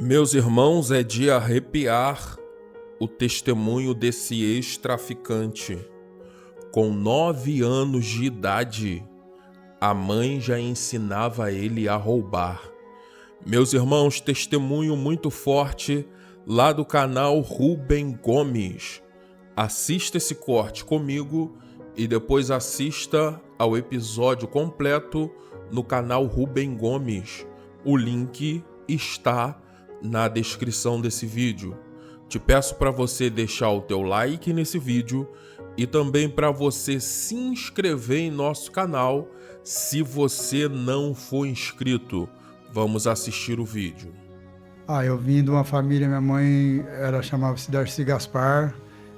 Meus irmãos, é de arrepiar o testemunho desse ex-traficante. Com 9 anos de idade, a mãe já ensinava ele a roubar. Meus irmãos, testemunho muito forte lá do canal Rubem Gomes. Assista esse corte comigo e depois assista ao episódio completo no canal Rubem Gomes. O link está na descrição desse vídeo. Te peço para você deixar o teu like nesse vídeo e também para você se inscrever em nosso canal se você não for inscrito. Vamos assistir o vídeo. Eu vim de uma família, minha mãe chamava-se Darcy Gaspar.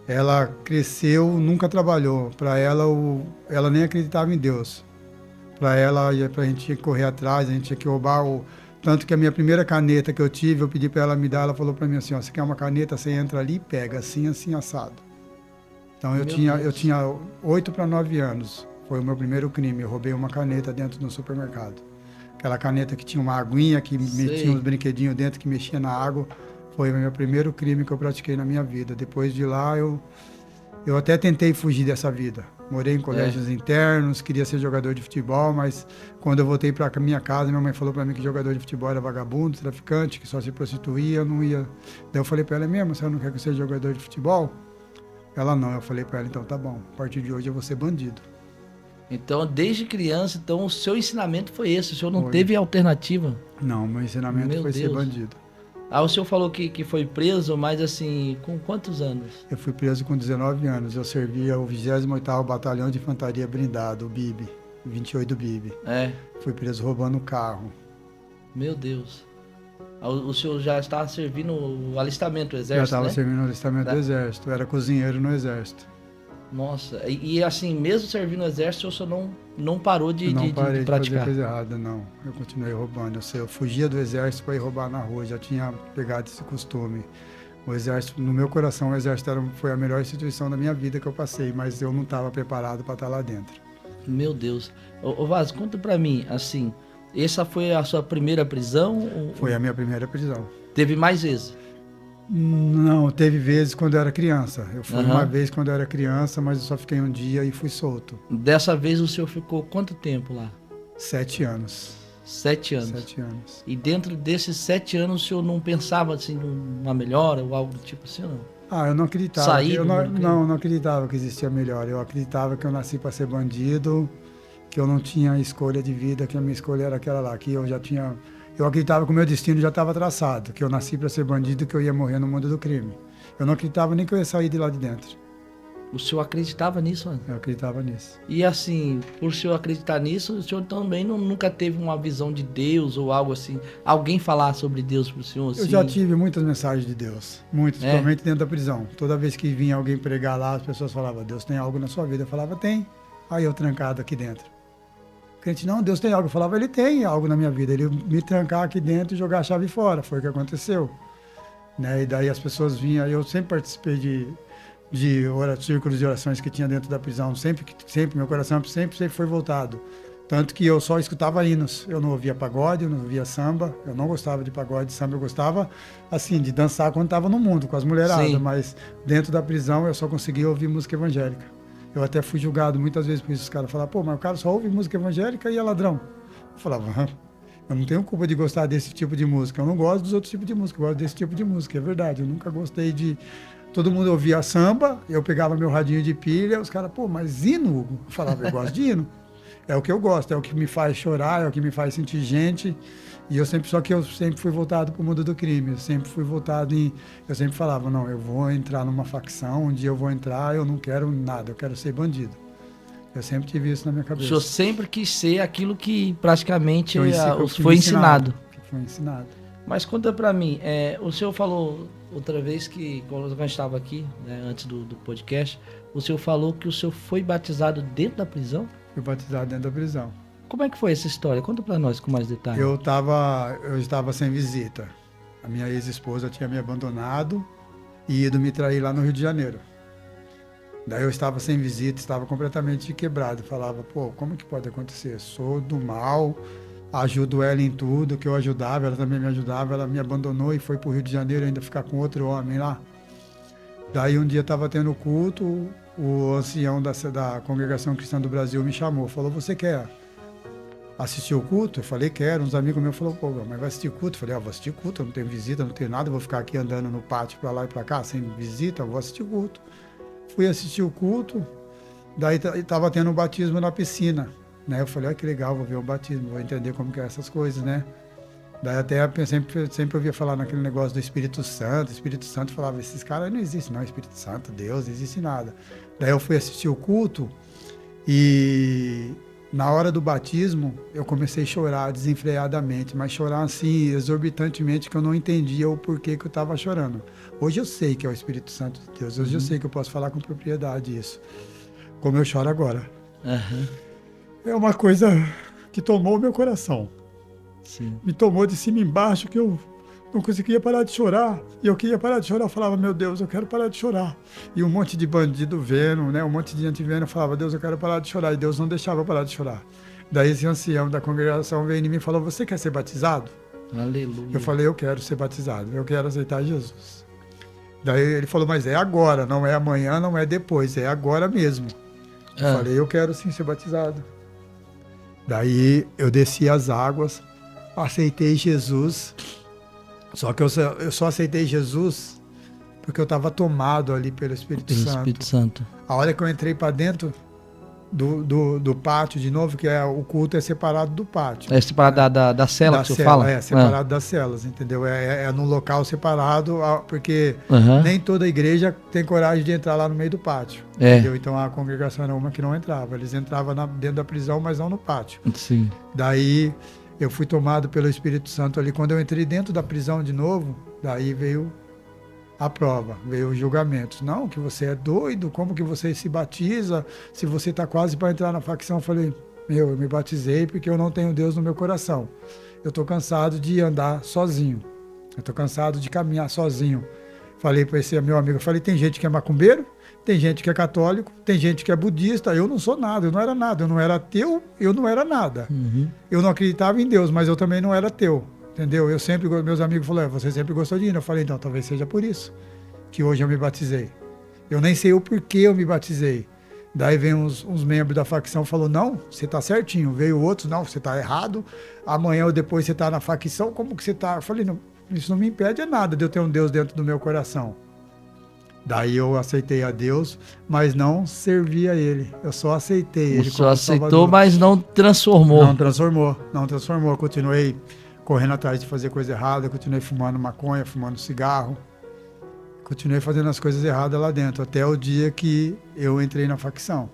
Ela cresceu, nunca trabalhou. Para ela, ela nem acreditava em Deus. Para ela, a gente tinha que correr atrás, a gente tinha que roubar Tanto que a minha primeira caneta que eu tive, eu pedi para ela me dar, ela falou para mim assim, você quer uma caneta, você entra ali e pega, assim, assado. Então eu tinha 8 para 9 anos, foi o meu primeiro crime, eu roubei uma caneta dentro do supermercado. Aquela caneta que tinha uma aguinha, que tinha uns brinquedinhos dentro, que mexia na água, foi o meu primeiro crime que eu pratiquei na minha vida. Depois de lá, eu até tentei fugir dessa vida. Morei em colégios internos, queria ser jogador de futebol, mas quando eu voltei para minha casa, minha mãe falou para mim que jogador de futebol era vagabundo, traficante, que só se prostituía, eu não ia. Daí eu falei para ela, mesmo, você não quer que eu seja jogador de futebol? Ela não, eu falei para ela, então tá bom, a partir de hoje eu vou ser bandido. Então, desde criança, o seu ensinamento foi esse, o senhor não teve alternativa? Não, meu ensinamento foi ser bandido. O senhor falou que foi preso, mas assim, com quantos anos? Eu fui preso com 19 anos. Eu servia o 28º Batalhão de Infantaria Blindado, o BIB, 28 BIB. Fui preso roubando carro. Meu Deus. O senhor já estava servindo o alistamento do Exército, Já estava servindo o alistamento do Exército. Eu era cozinheiro no Exército. Nossa, e assim, mesmo servindo no Exército, o senhor não parou de praticar? Não parei de fazer coisa errada, não. Eu continuei roubando. Eu fugia do Exército para ir roubar na rua, já tinha pegado esse costume. O Exército, no meu coração, o Exército foi a melhor instituição da minha vida que eu passei, mas eu não estava preparado para estar lá dentro. Meu Deus. Ô Vaz, conta para mim, assim, essa foi a sua primeira prisão? Foi a minha primeira prisão. Teve mais vezes? Não, teve vezes quando eu era criança. Eu fui uma vez quando eu era criança, mas eu só fiquei um dia e fui solto. Dessa vez o senhor ficou quanto tempo lá? 7 anos. 7 anos? 7 anos. E dentro desses 7 anos o senhor não pensava assim numa melhora ou algo do tipo assim, não? Eu não acreditava. Eu não acreditava que existia melhora. Eu acreditava que eu nasci para ser bandido, que eu não tinha escolha de vida, que a minha escolha era aquela lá, que eu já tinha... Eu acreditava que o meu destino já estava traçado, que eu nasci para ser bandido, que eu ia morrer no mundo do crime. Eu não acreditava nem que eu ia sair de lá de dentro. O senhor acreditava nisso, mano? Eu acreditava nisso. E assim, por o senhor acreditar nisso, o senhor também nunca teve uma visão de Deus ou algo assim? Alguém falar sobre Deus pro senhor? Assim? Eu já tive muitas mensagens de Deus, muitas, principalmente dentro da prisão. Toda vez que vinha alguém pregar lá, as pessoas falavam, Deus tem algo na sua vida. Eu falava, tem. Aí eu trancado aqui dentro. Crente, não, Deus tem algo. Eu falava, ele tem algo na minha vida. Ele me trancar aqui dentro e jogar a chave fora. Foi o que aconteceu. E daí as pessoas vinham. Eu sempre participei de círculos de orações que tinha dentro da prisão. Sempre meu coração sempre foi voltado. Tanto que eu só escutava hinos. Eu não ouvia pagode, eu não ouvia samba. Eu não gostava de pagode, de samba. Eu gostava, assim, de dançar quando estava no mundo, com as mulheradas. Sim. Mas dentro da prisão eu só conseguia ouvir música evangélica. Eu até fui julgado muitas vezes por isso. Os caras falavam, mas o cara só ouve música evangélica e é ladrão. Eu falava, eu não tenho culpa de gostar desse tipo de música. Eu não gosto dos outros tipos de música, eu gosto desse tipo de música, é verdade. Eu nunca gostei de... Todo mundo ouvia samba, eu pegava meu radinho de pilha, os caras, mas hino, Hugo? Eu falava, eu gosto de hino. É o que eu gosto, é o que me faz chorar, é o que me faz sentir gente. E eu sempre fui voltado para o mundo do crime, eu sempre falava, não, eu vou entrar numa facção, um dia eu vou entrar, eu não quero nada, eu quero ser bandido. Eu sempre tive isso na minha cabeça. O senhor sempre quis ser aquilo que praticamente foi ensinado. Foi ensinado. Mas conta para mim, o senhor falou outra vez que, quando a gente estava aqui, antes do podcast, o senhor falou que o senhor foi batizado dentro da prisão? Fui batizado dentro da prisão. Como é que foi essa história? Conta para nós com mais detalhes. Eu estava sem visita. A minha ex-esposa tinha me abandonado e ido me trair lá no Rio de Janeiro. Daí eu estava sem visita, estava completamente quebrado. Falava, como que pode acontecer? Sou do mal ajudo ela em tudo, que eu ajudava, ela também me ajudava, ela me abandonou e foi para o Rio de Janeiro ainda ficar com outro homem lá. Daí um dia estava tendo culto, o ancião da Congregação Cristã do Brasil me chamou, falou, você quer assistir o culto? Eu falei, quero. Uns amigos meus falaram, pô, mas vai assistir culto? Eu falei, vou assistir culto, eu não tenho visita, não tenho nada, vou ficar aqui andando no pátio para lá e para cá, sem visita, vou assistir o culto. Fui assistir o culto, daí estava tendo um batismo na piscina, né? Eu falei, olha que legal, vou ver o batismo, vou entender como que é essas coisas, né? Daí até eu sempre ouvia falar naquele negócio do Espírito Santo falava, esses caras não existem, não, Espírito Santo, Deus, não existe nada. Daí eu fui assistir o culto e na hora do batismo eu comecei a chorar desenfreadamente, mas chorar assim, exorbitantemente, que eu não entendia o porquê que eu estava chorando. Hoje eu sei que é o Espírito Santo de Deus, hoje eu sei que eu posso falar com propriedade isso, como eu choro agora. É uma coisa que tomou o meu coração. Sim. Me tomou de cima e embaixo, que eu não conseguia parar de chorar. E eu queria parar de chorar, eu falava, meu Deus, eu quero parar de chorar. E um monte de bandido vendo, né? Um monte de gente vendo, eu falava, Deus, eu quero parar de chorar. E Deus não deixava eu parar de chorar. Daí esse ancião da congregação veio em mim e falou, você quer ser batizado? Aleluia. Eu falei, eu quero ser batizado, eu quero aceitar Jesus. Daí ele falou, mas é agora, não é amanhã, não é depois, é agora mesmo. Eu falei, eu quero sim ser batizado. Daí eu desci as águas, aceitei Jesus, só que eu só aceitei Jesus porque eu estava tomado ali pelo Espírito Santo. A hora que eu entrei para dentro do pátio de novo, que o culto é separado do pátio. É separado da cela que você fala? É, separado das celas, entendeu? É num local separado, porque nem toda igreja tem coragem de entrar lá no meio do pátio, entendeu? Então a congregação era uma que não entrava, eles entravam dentro da prisão, mas não no pátio. Sim. Daí eu fui tomado pelo Espírito Santo ali. Quando eu entrei dentro da prisão de novo, daí veio a prova, veio os julgamentos. Não, que você é doido, como que você se batiza, se você está quase para entrar na facção. Eu falei, eu me batizei porque eu não tenho Deus no meu coração. Eu estou cansado de andar sozinho. Eu estou cansado de caminhar sozinho. Falei para esse meu amigo, tem gente que é macumbeiro, tem gente que é católico, tem gente que é budista. Eu não sou nada, eu não era nada. Eu não era ateu, eu não era nada. Eu não acreditava em Deus, mas eu também não era ateu. Entendeu? Meus amigos falaram, você sempre gostou de ir? Eu falei, então, talvez seja por isso que hoje eu me batizei. Eu nem sei o porquê eu me batizei. Daí vem uns membros da facção e falou, não, você está certinho. Veio outros, não, você está errado. Amanhã ou depois você está na facção, como que você está? Eu falei, não, isso não me impede nada de eu ter um Deus dentro do meu coração. Daí eu aceitei a Deus, mas não servi a Ele. Eu só aceitei Ele. Só aceitou, Salvador. Mas não transformou. Não transformou. Eu continuei correndo atrás de fazer coisa errada, continuei fumando maconha, fumando cigarro. Continuei fazendo as coisas erradas lá dentro, até o dia que eu entrei na facção.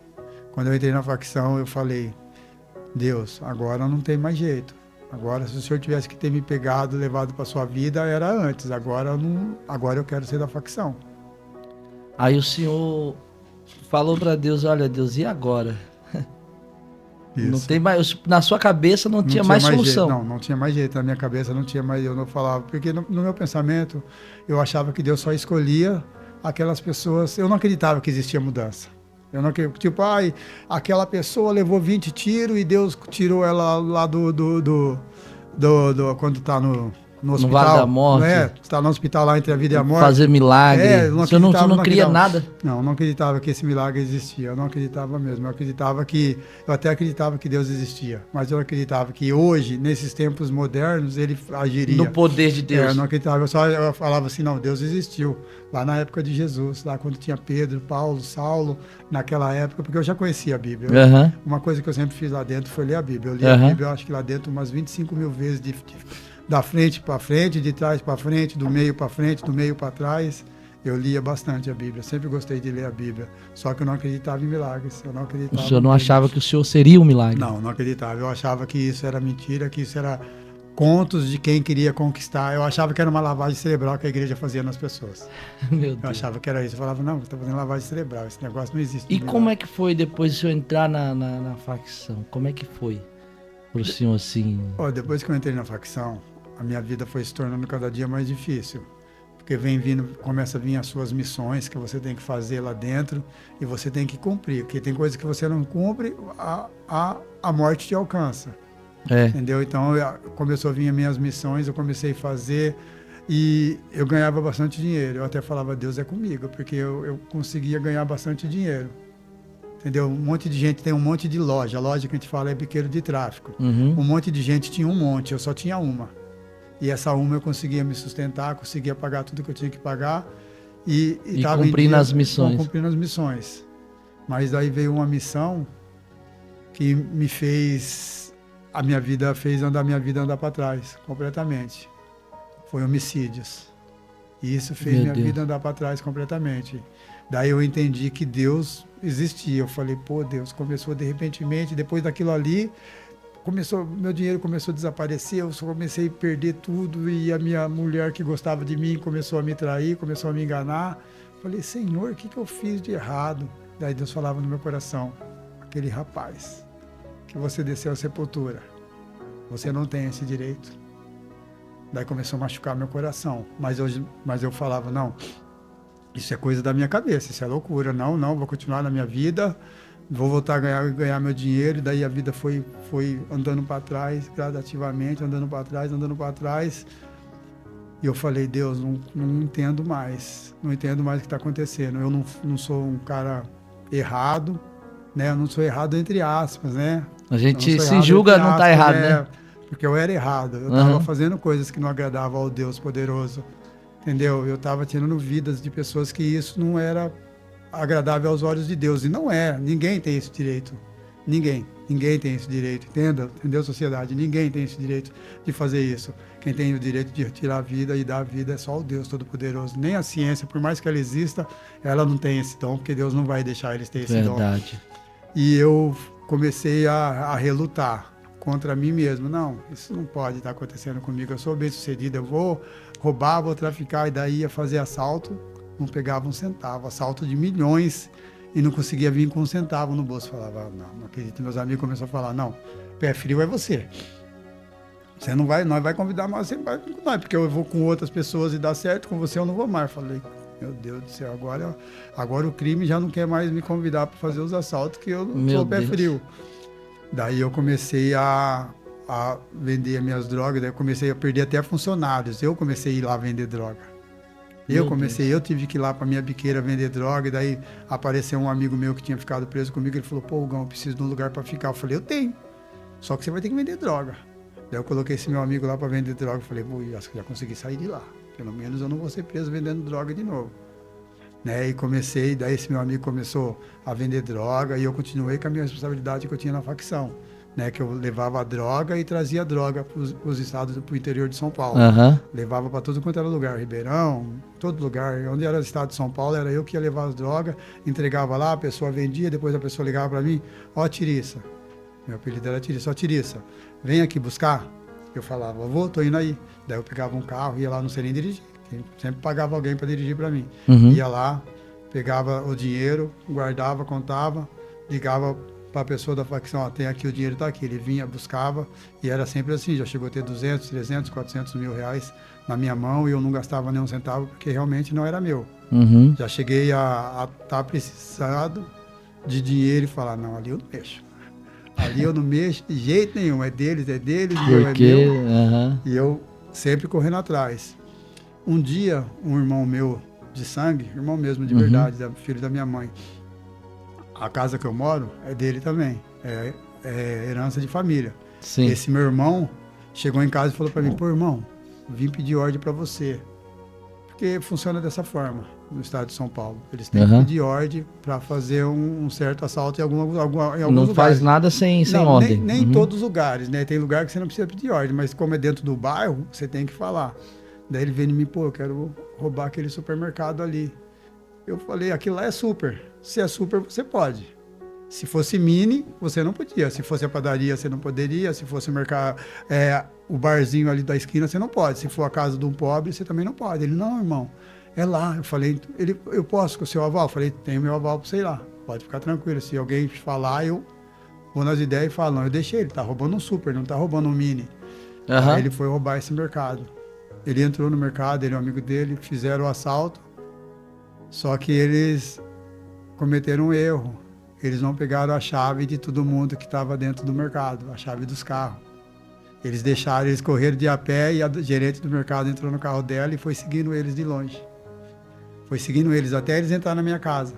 Quando eu entrei na facção, eu falei, Deus, agora não tem mais jeito. Agora, se o Senhor tivesse que ter me pegado, levado para sua vida, era antes. Agora eu quero ser da facção. Aí o senhor falou para Deus, olha Deus, e agora? Isso. Não tem mais, na sua cabeça não tinha mais solução. Jeito, não tinha mais jeito, na minha cabeça não tinha mais, eu não falava, porque no meu pensamento eu achava que Deus só escolhia aquelas pessoas, eu não acreditava que existia mudança. Eu não acreditava, tipo, aquela pessoa levou 20 tiros e Deus tirou ela lá quando está no hospital. No Vale da Morte. Está no hospital lá entre a vida e a morte. Fazer milagre. Você não cria nada? Não acreditava que esse milagre existia. Eu não acreditava mesmo. Eu até acreditava que Deus existia. Mas eu acreditava que hoje, nesses tempos modernos, Ele agiria. No poder de Deus. Eu não acreditava. Eu falava assim, não, Deus existiu. Lá na época de Jesus, lá quando tinha Pedro, Paulo, Saulo, naquela época, porque eu já conhecia a Bíblia. Uma coisa que eu sempre fiz lá dentro foi ler a Bíblia. Eu li a Bíblia, eu acho que lá dentro, umas 25 mil vezes da frente para frente, de trás para frente, do meio para frente, do meio para trás. Eu lia bastante a Bíblia, sempre gostei de ler a Bíblia. Só que eu não acreditava em milagres. Eu não acreditava. O senhor não achava que o senhor seria um milagre? Não acreditava. Eu achava que isso era mentira, que isso era contos de quem queria conquistar. Eu achava que era uma lavagem cerebral que a igreja fazia nas pessoas. Meu Deus. Eu achava que era isso. Eu falava, não, você está fazendo lavagem cerebral, esse negócio não existe. E como é que foi depois de o senhor entrar na facção? Como é que foi pro senhor assim? Depois que eu entrei na facção, a minha vida foi se tornando cada dia mais difícil, porque começa a vir as suas missões que você tem que fazer lá dentro e você tem que cumprir, porque tem coisas que você não cumpre, a morte te alcança. Entendeu? Então começou a vir as minhas missões, eu comecei a fazer e eu ganhava bastante dinheiro. Eu até falava, Deus é comigo, porque eu conseguia ganhar bastante dinheiro. Entendeu? Um monte de gente tem um monte de loja. A loja que a gente fala é biqueiro de tráfico. Um monte de gente tinha um monte, eu só tinha uma. E essa uma eu conseguia me sustentar, conseguia pagar tudo que eu tinha que pagar. E cumprindo as missões. Cumprindo as missões. Mas aí veio uma missão que me fez andar minha vida andar para trás, completamente. Foi homicídios. E isso fez minha vida andar para trás completamente. Daí eu entendi que Deus existia. Eu falei, pô, Deus, começou de repentemente, depois daquilo ali, meu dinheiro começou a desaparecer, eu só comecei a perder tudo e a minha mulher que gostava de mim começou a me trair, começou a me enganar. Falei, Senhor, o que eu fiz de errado? Daí Deus falava no meu coração, aquele rapaz que você desceu à sepultura, você não tem esse direito. Daí começou a machucar meu coração, mas eu falava, não, isso é coisa da minha cabeça, isso é loucura, não, vou continuar na minha vida, vou voltar a ganhar meu dinheiro. E daí a vida foi andando para trás, gradativamente, andando para trás. E eu falei, Deus, não entendo mais o que está acontecendo. Eu não sou um cara errado, né? Eu não sou errado entre aspas, né? A gente se julga não tá errado, né? Porque eu era errado, eu estava fazendo coisas que não agradavam ao Deus poderoso, entendeu? Eu estava tirando vidas de pessoas que isso não era agradável aos olhos de Deus. E não é, ninguém tem esse direito. Ninguém tem esse direito, entendeu, sociedade? Ninguém tem esse direito de fazer isso. Quem tem o direito de tirar a vida e dar a vida é só o Deus Todo-Poderoso. Nem a ciência, por mais que ela exista, ela não tem esse dom, porque Deus não vai deixar eles terem esse dom. Verdade. E eu comecei a relutar contra mim mesmo. Não, isso não pode estar acontecendo comigo. Eu sou bem-sucedido, eu vou roubar, vou traficar, e daí ia fazer assalto, não pegava um centavo, assalto de milhões, e não conseguia vir com um centavo no bolso. Falava, não acredito. Meus amigos começaram a falar, não, pé frio é você. Você não vai, nós vai convidar mais, você vai com nós, porque eu vou com outras pessoas e dá certo, com você eu não vou mais. Falei, meu Deus do céu, agora o crime já não quer mais me convidar para fazer os assaltos, que eu não sou pé frio. Daí eu comecei a vender as minhas drogas, daí eu comecei a perder até funcionários. Eu comecei a ir lá vender droga. Eu tive que ir lá para minha biqueira vender droga, e daí apareceu um amigo meu que tinha ficado preso comigo, ele falou, pô, Hugão, eu preciso de um lugar para ficar. Eu falei, eu tenho, só que você vai ter que vender droga. Daí eu coloquei esse meu amigo lá para vender droga, eu falei, pô, acho que já consegui sair de lá, pelo menos eu não vou ser preso vendendo droga de novo. Né? E daí esse meu amigo começou a vender droga, e eu continuei com a minha responsabilidade que eu tinha na facção. Né, que eu levava a droga e trazia a droga para os estados, para o interior de São Paulo. Levava para tudo quanto era lugar, Ribeirão, todo lugar. Onde era o estado de São Paulo, era eu que ia levar as drogas, entregava lá, a pessoa vendia, depois a pessoa ligava para mim, ó, Tiriça. Meu apelido era Tiriça, ó, Tiriça, vem aqui buscar. Eu falava, tô indo aí. Daí eu pegava um carro, ia lá, não sei nem dirigir. Sempre pagava alguém para dirigir para mim. Ia lá, pegava o dinheiro, guardava, contava, ligava para a pessoa da facção, tem aqui, o dinheiro está aqui. Ele vinha, buscava, e era sempre assim, já chegou a ter 200, 300, 400 mil reais na minha mão, e eu não gastava nem um centavo, porque realmente não era meu. Já cheguei a estar precisado de dinheiro e falar, não, ali eu não mexo. Ali eu não mexo de jeito nenhum, é deles, meu é meu. E eu sempre correndo atrás. Um dia, um irmão meu de sangue, irmão mesmo de verdade, filho da minha mãe, a casa que eu moro é dele também, é herança de família. Sim. Esse meu irmão chegou em casa e falou para mim, pô, irmão, vim pedir ordem para você. Porque funciona dessa forma no estado de São Paulo. Eles têm que pedir ordem para fazer um certo assalto em alguns lugares. Não faz nada sem ordem. Nem em todos os lugares, né? Tem lugar que você não precisa pedir ordem, mas como é dentro do bairro, você tem que falar. Daí ele veio em mim, pô, eu quero roubar aquele supermercado ali. Eu falei, aquilo lá é super. Se é super, você pode. Se fosse mini, você não podia. Se fosse a padaria, você não poderia. Se fosse o mercado, o barzinho ali da esquina, você não pode. Se for a casa de um pobre, você também não pode. Ele, não, irmão, é lá. Eu falei, eu posso com o seu aval? Eu falei, tenho meu aval para você ir lá. Pode ficar tranquilo. Se alguém falar, eu vou nas ideias e falo, não, eu deixei. Ele tá roubando um super, não tá roubando um mini. Aí ele foi roubar esse mercado. Ele entrou no mercado, ele é um amigo dele, fizeram o assalto. Só que eles cometeram um erro. Eles não pegaram a chave de todo mundo que estava dentro do mercado, a chave dos carros. Eles deixaram, eles correram de a pé e a gerente do mercado entrou no carro dela e foi seguindo eles de longe. Foi seguindo eles até eles entrarem na minha casa.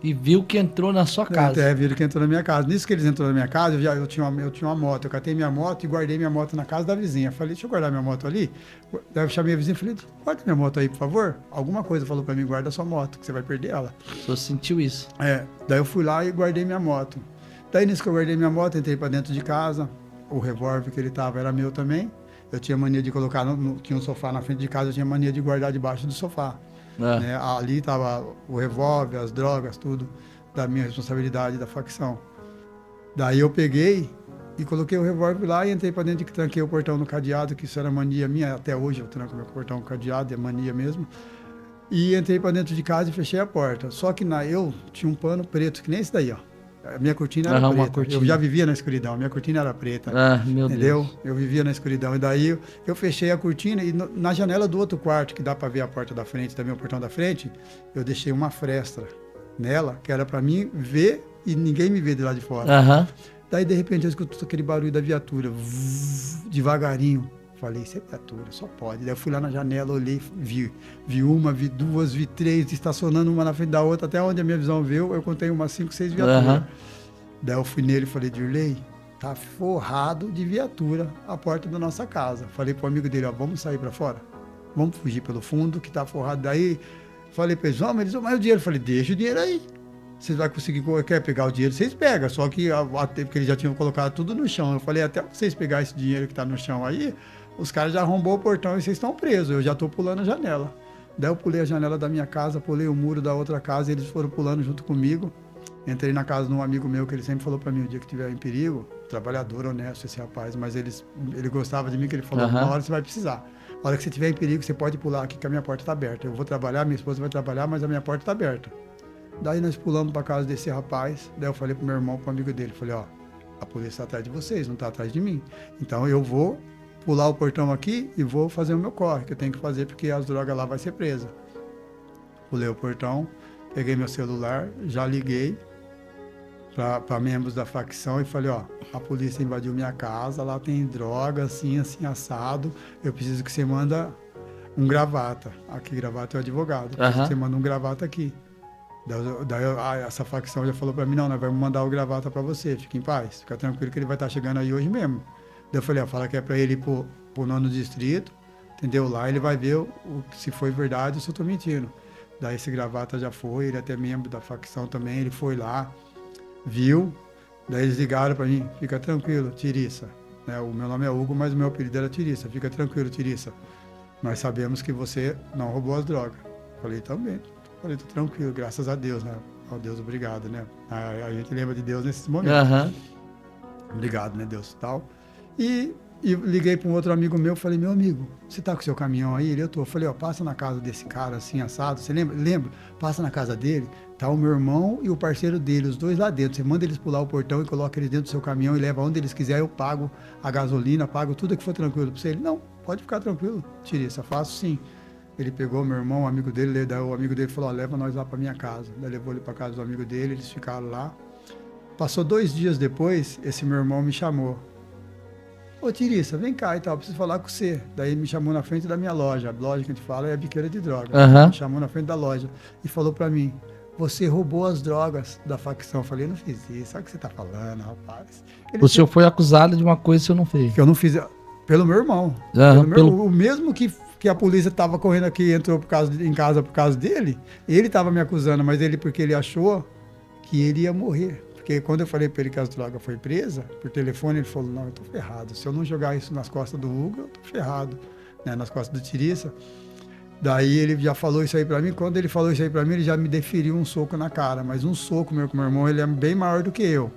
E viu que entrou na sua casa. Até viram que entrou na minha casa. Nisso que eles entraram na minha casa, eu tinha uma moto. Eu catei minha moto e guardei minha moto na casa da vizinha. Falei, deixa eu guardar minha moto ali. Daí eu chamei a vizinha e falei, guarda minha moto aí, por favor. Alguma coisa falou pra mim, guarda a sua moto, que você vai perder ela. Você sentiu isso? Daí eu fui lá e guardei minha moto. Daí nisso que eu guardei minha moto, entrei pra dentro de casa. O revólver que ele tava era meu também. Eu tinha mania de colocar, tinha um sofá na frente de casa, eu tinha mania de guardar debaixo do sofá. Né? Ali tava o revólver, as drogas, tudo da minha responsabilidade da facção. Daí eu peguei e coloquei o revólver lá e entrei para dentro, que tranquei o portão no cadeado, que isso era mania minha, até hoje eu tranco meu portão no cadeado, é mania mesmo. E entrei para dentro de casa e fechei a porta. Só que eu tinha um pano preto, que nem esse daí, ó. A minha cortina era preta. Cortina. Eu já vivia na escuridão, a minha cortina era preta. Meu entendeu? Deus. Eu vivia na escuridão. E daí eu fechei a cortina e na janela do outro quarto, que dá para ver a porta da frente, também o portão da frente, eu deixei uma fresta nela, que era para mim ver e ninguém me ver de lá de fora. Daí, de repente, eu escuto aquele barulho da viatura, devagarinho. Falei, isso é viatura, só pode. Daí eu fui lá na janela, olhei, vi uma, vi duas, vi três, estacionando uma na frente da outra, até onde a minha visão viu, eu contei umas 5, 6 viaturas. Daí eu fui nele e falei, Dirley, tá forrado de viatura a porta da nossa casa. Falei pro amigo dele, ó, vamos sair pra fora? Vamos fugir pelo fundo, que tá forrado. Daí, falei pra eles, mas o dinheiro. Falei, deixa o dinheiro aí. Vocês vão conseguir, quer pegar o dinheiro, vocês pegam. Só que, até porque eles já tinham colocado tudo no chão. Eu falei, até vocês pegar esse dinheiro que tá no chão aí, os caras já arrombou o portão e vocês estão presos. Eu já tô pulando a janela. Daí eu pulei a janela da minha casa, pulei o muro da outra casa, e eles foram pulando junto comigo. Entrei na casa de um amigo meu, que ele sempre falou pra mim, o dia que tiver em perigo, trabalhador, honesto esse rapaz, mas ele gostava de mim, que ele falou, uma hora você vai precisar. A hora que você tiver em perigo, você pode pular aqui, que a minha porta tá aberta. Eu vou trabalhar, minha esposa vai trabalhar, mas a minha porta tá aberta. Daí nós pulamos pra casa desse rapaz, daí eu falei pro meu irmão, pro amigo dele, falei, ó, a polícia tá atrás de vocês, não tá atrás de mim. Então eu vou pular o portão aqui e vou fazer o meu corre, que eu tenho que fazer, porque as drogas lá vai ser presa. Pulei o portão, peguei meu celular, já liguei para membros da facção e falei, ó, a polícia invadiu minha casa, lá tem droga, assim, assim, assado, eu preciso que você manda um gravata. Aqui, gravata é o advogado, preciso que você manda um gravata aqui. Daí essa facção já falou para mim, não, nós vamos mandar o gravata para você, fica em paz, fica tranquilo que ele vai estar chegando aí hoje mesmo. Daí eu falei, ó, fala que é para ele ir pro 9º distrito, entendeu? Lá ele vai ver se foi verdade ou se eu tô mentindo. Daí esse gravata já foi, ele é até membro da facção também, ele foi lá, viu, daí eles ligaram para mim, fica tranquilo, Tiriça. Né? O meu nome é Hugo, mas o meu apelido era Tiriça, fica tranquilo, Tiriça. Nós sabemos que você não roubou as drogas. Falei, também. Falei, tô tranquilo, graças a Deus, né? Ó Deus, obrigado, né? A gente lembra de Deus nesses momentos. Obrigado, né, Deus, tal. E liguei para um outro amigo meu, falei, meu amigo, você tá com o seu caminhão aí? Ele, eu tô. Falei, ó, passa na casa desse cara assim, assado, você lembra? Lembra? Passa na casa dele, tá o meu irmão e o parceiro dele, os dois lá dentro. Você manda eles pular o portão e coloca eles dentro do seu caminhão e leva onde eles quiserem, eu pago a gasolina, pago tudo que for tranquilo para você. Ele, não, pode ficar tranquilo, Tiriça, faço sim. Ele pegou meu irmão, o amigo dele, daí o amigo dele falou, ó, leva nós lá para minha casa. Daí levou ele para casa do amigo dele, eles ficaram lá. Passou 2 dias depois, esse meu irmão me chamou. Ô Tiriça, vem cá e tal, preciso falar com você. Daí ele me chamou na frente da minha loja. A loja que a gente fala é a biqueira de droga. Me chamou na frente da loja e falou pra mim, você roubou as drogas da facção. Eu falei, eu não fiz isso, sabe o que você tá falando, rapaz? O senhor foi acusado de uma coisa que o senhor não fez. Que eu não fiz, pelo meu irmão. O mesmo que a polícia tava correndo aqui, entrou em casa por causa dele, ele tava me acusando, mas porque ele achou que ele ia morrer. Porque quando eu falei para ele que as drogas foi presa, por telefone, ele falou, não, eu tô ferrado. Se eu não jogar isso nas costas do Hugo, eu tô ferrado, né, nas costas do Tiriça. Daí ele já falou isso aí para mim. Quando ele falou isso aí para mim, ele já me deferiu um soco na cara. Mas um soco, meu irmão, ele é bem maior do que eu.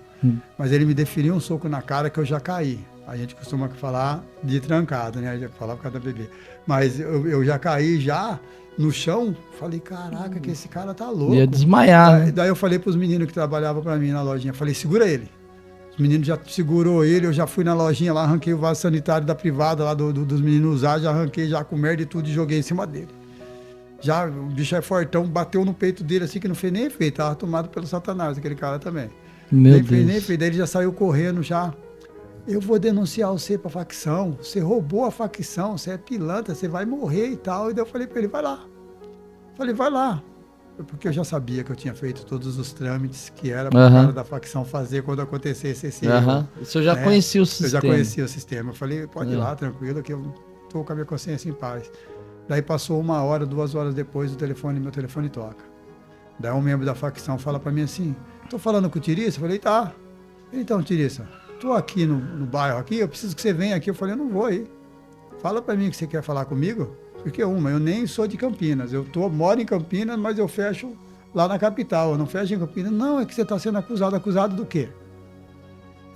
Mas ele me deferiu um soco na cara que eu já caí. A gente costuma falar de trancado, né? A gente fala por causa da bebê. Mas eu já caí no chão, falei, caraca, que esse cara tá louco. Ia desmaiar. Daí eu falei pros meninos que trabalhavam pra mim na lojinha, falei, segura ele. Os meninos já segurou ele, eu já fui na lojinha lá, arranquei o vaso sanitário da privada lá dos meninos usar, já arranquei já com merda e tudo e joguei em cima dele. Já, o bicho é fortão, bateu no peito dele assim que não fez nem efeito, tava tomado pelo Satanás, aquele cara também. Meu Deus. Nem fez, daí ele já saiu correndo já. eu vou denunciar você pra facção, você roubou a facção, você é pilantra, você vai morrer e tal. E daí eu falei pra ele, vai lá. Falei, vai lá. Porque eu já sabia que eu tinha feito todos os trâmites que era para o cara da facção fazer quando acontecesse esse erro. O senhor já conhecia o sistema? Eu já conhecia o sistema. Eu falei, pode ir lá, tranquilo, que eu tô com a minha consciência em paz. Daí passou 1 hora, 2 horas depois, meu telefone toca. Daí um membro da facção fala para mim assim, tô falando com o Tiriça? Eu falei, tá. Então, Tiriça, tô aqui no bairro aqui, eu preciso que você venha aqui. Eu falei, eu não vou aí. Fala para mim que você quer falar comigo. Porque eu nem sou de Campinas, moro em Campinas, mas eu fecho lá na capital, eu não fecho em Campinas. Não, é que você está sendo acusado do quê?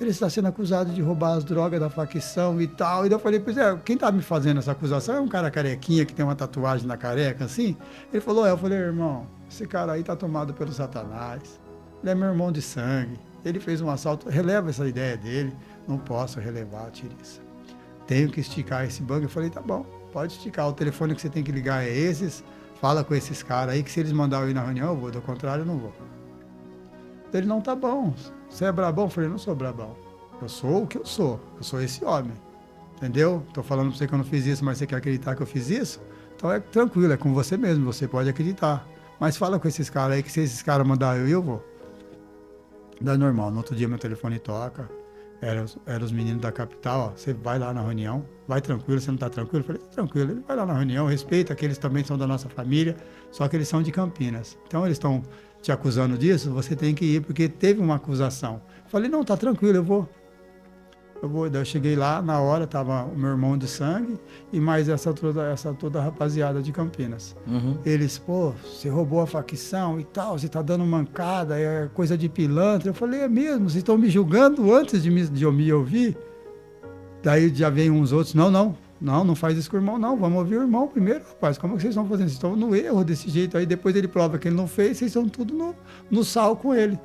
Ele está sendo acusado de roubar as drogas da facção e tal. E daí eu falei, pois é, quem está me fazendo essa acusação é um cara carequinha que tem uma tatuagem na careca, assim. Ele falou, eu falei, irmão, esse cara aí está tomado pelo Satanás, ele é meu irmão de sangue, ele fez um assalto, releva essa ideia dele, não posso relevar, Tiriça. Tenho que esticar esse banco. Eu falei, tá bom. Pode esticar, o telefone que você tem que ligar é esses, fala com esses caras aí, que se eles mandarem eu ir na reunião, eu vou, do contrário, eu não vou. Ele, não, tá bom, você é brabão? Eu falei, não sou brabão, eu sou o que eu sou esse homem, entendeu? Tô falando pra você que eu não fiz isso, mas você quer acreditar que eu fiz isso? Então é tranquilo, é com você mesmo, você pode acreditar. Mas fala com esses caras aí, que se esses caras mandarem eu vou. Daí normal, no outro dia meu telefone toca. Era os meninos da capital, ó, você vai lá na reunião, vai tranquilo, você não está tranquilo? Eu falei, tranquilo, ele vai lá na reunião, respeita que eles também são da nossa família, só que eles são de Campinas. Então eles estão te acusando disso, você tem que ir, porque teve uma acusação. Eu falei, não, tá tranquilo, eu vou. Daí eu cheguei lá, na hora, tava o meu irmão de sangue e mais toda a rapaziada de Campinas. Eles, pô, você roubou a facção e tal, você tá dando mancada, é coisa de pilantra. Eu falei, é mesmo, vocês estão me julgando antes de eu me ouvir? Daí já vem uns outros, não faz isso com o irmão, não, vamos ouvir o irmão primeiro, rapaz, como que vocês estão fazendo? Vocês estão no erro desse jeito, aí depois ele prova que ele não fez, vocês estão tudo no sal com ele.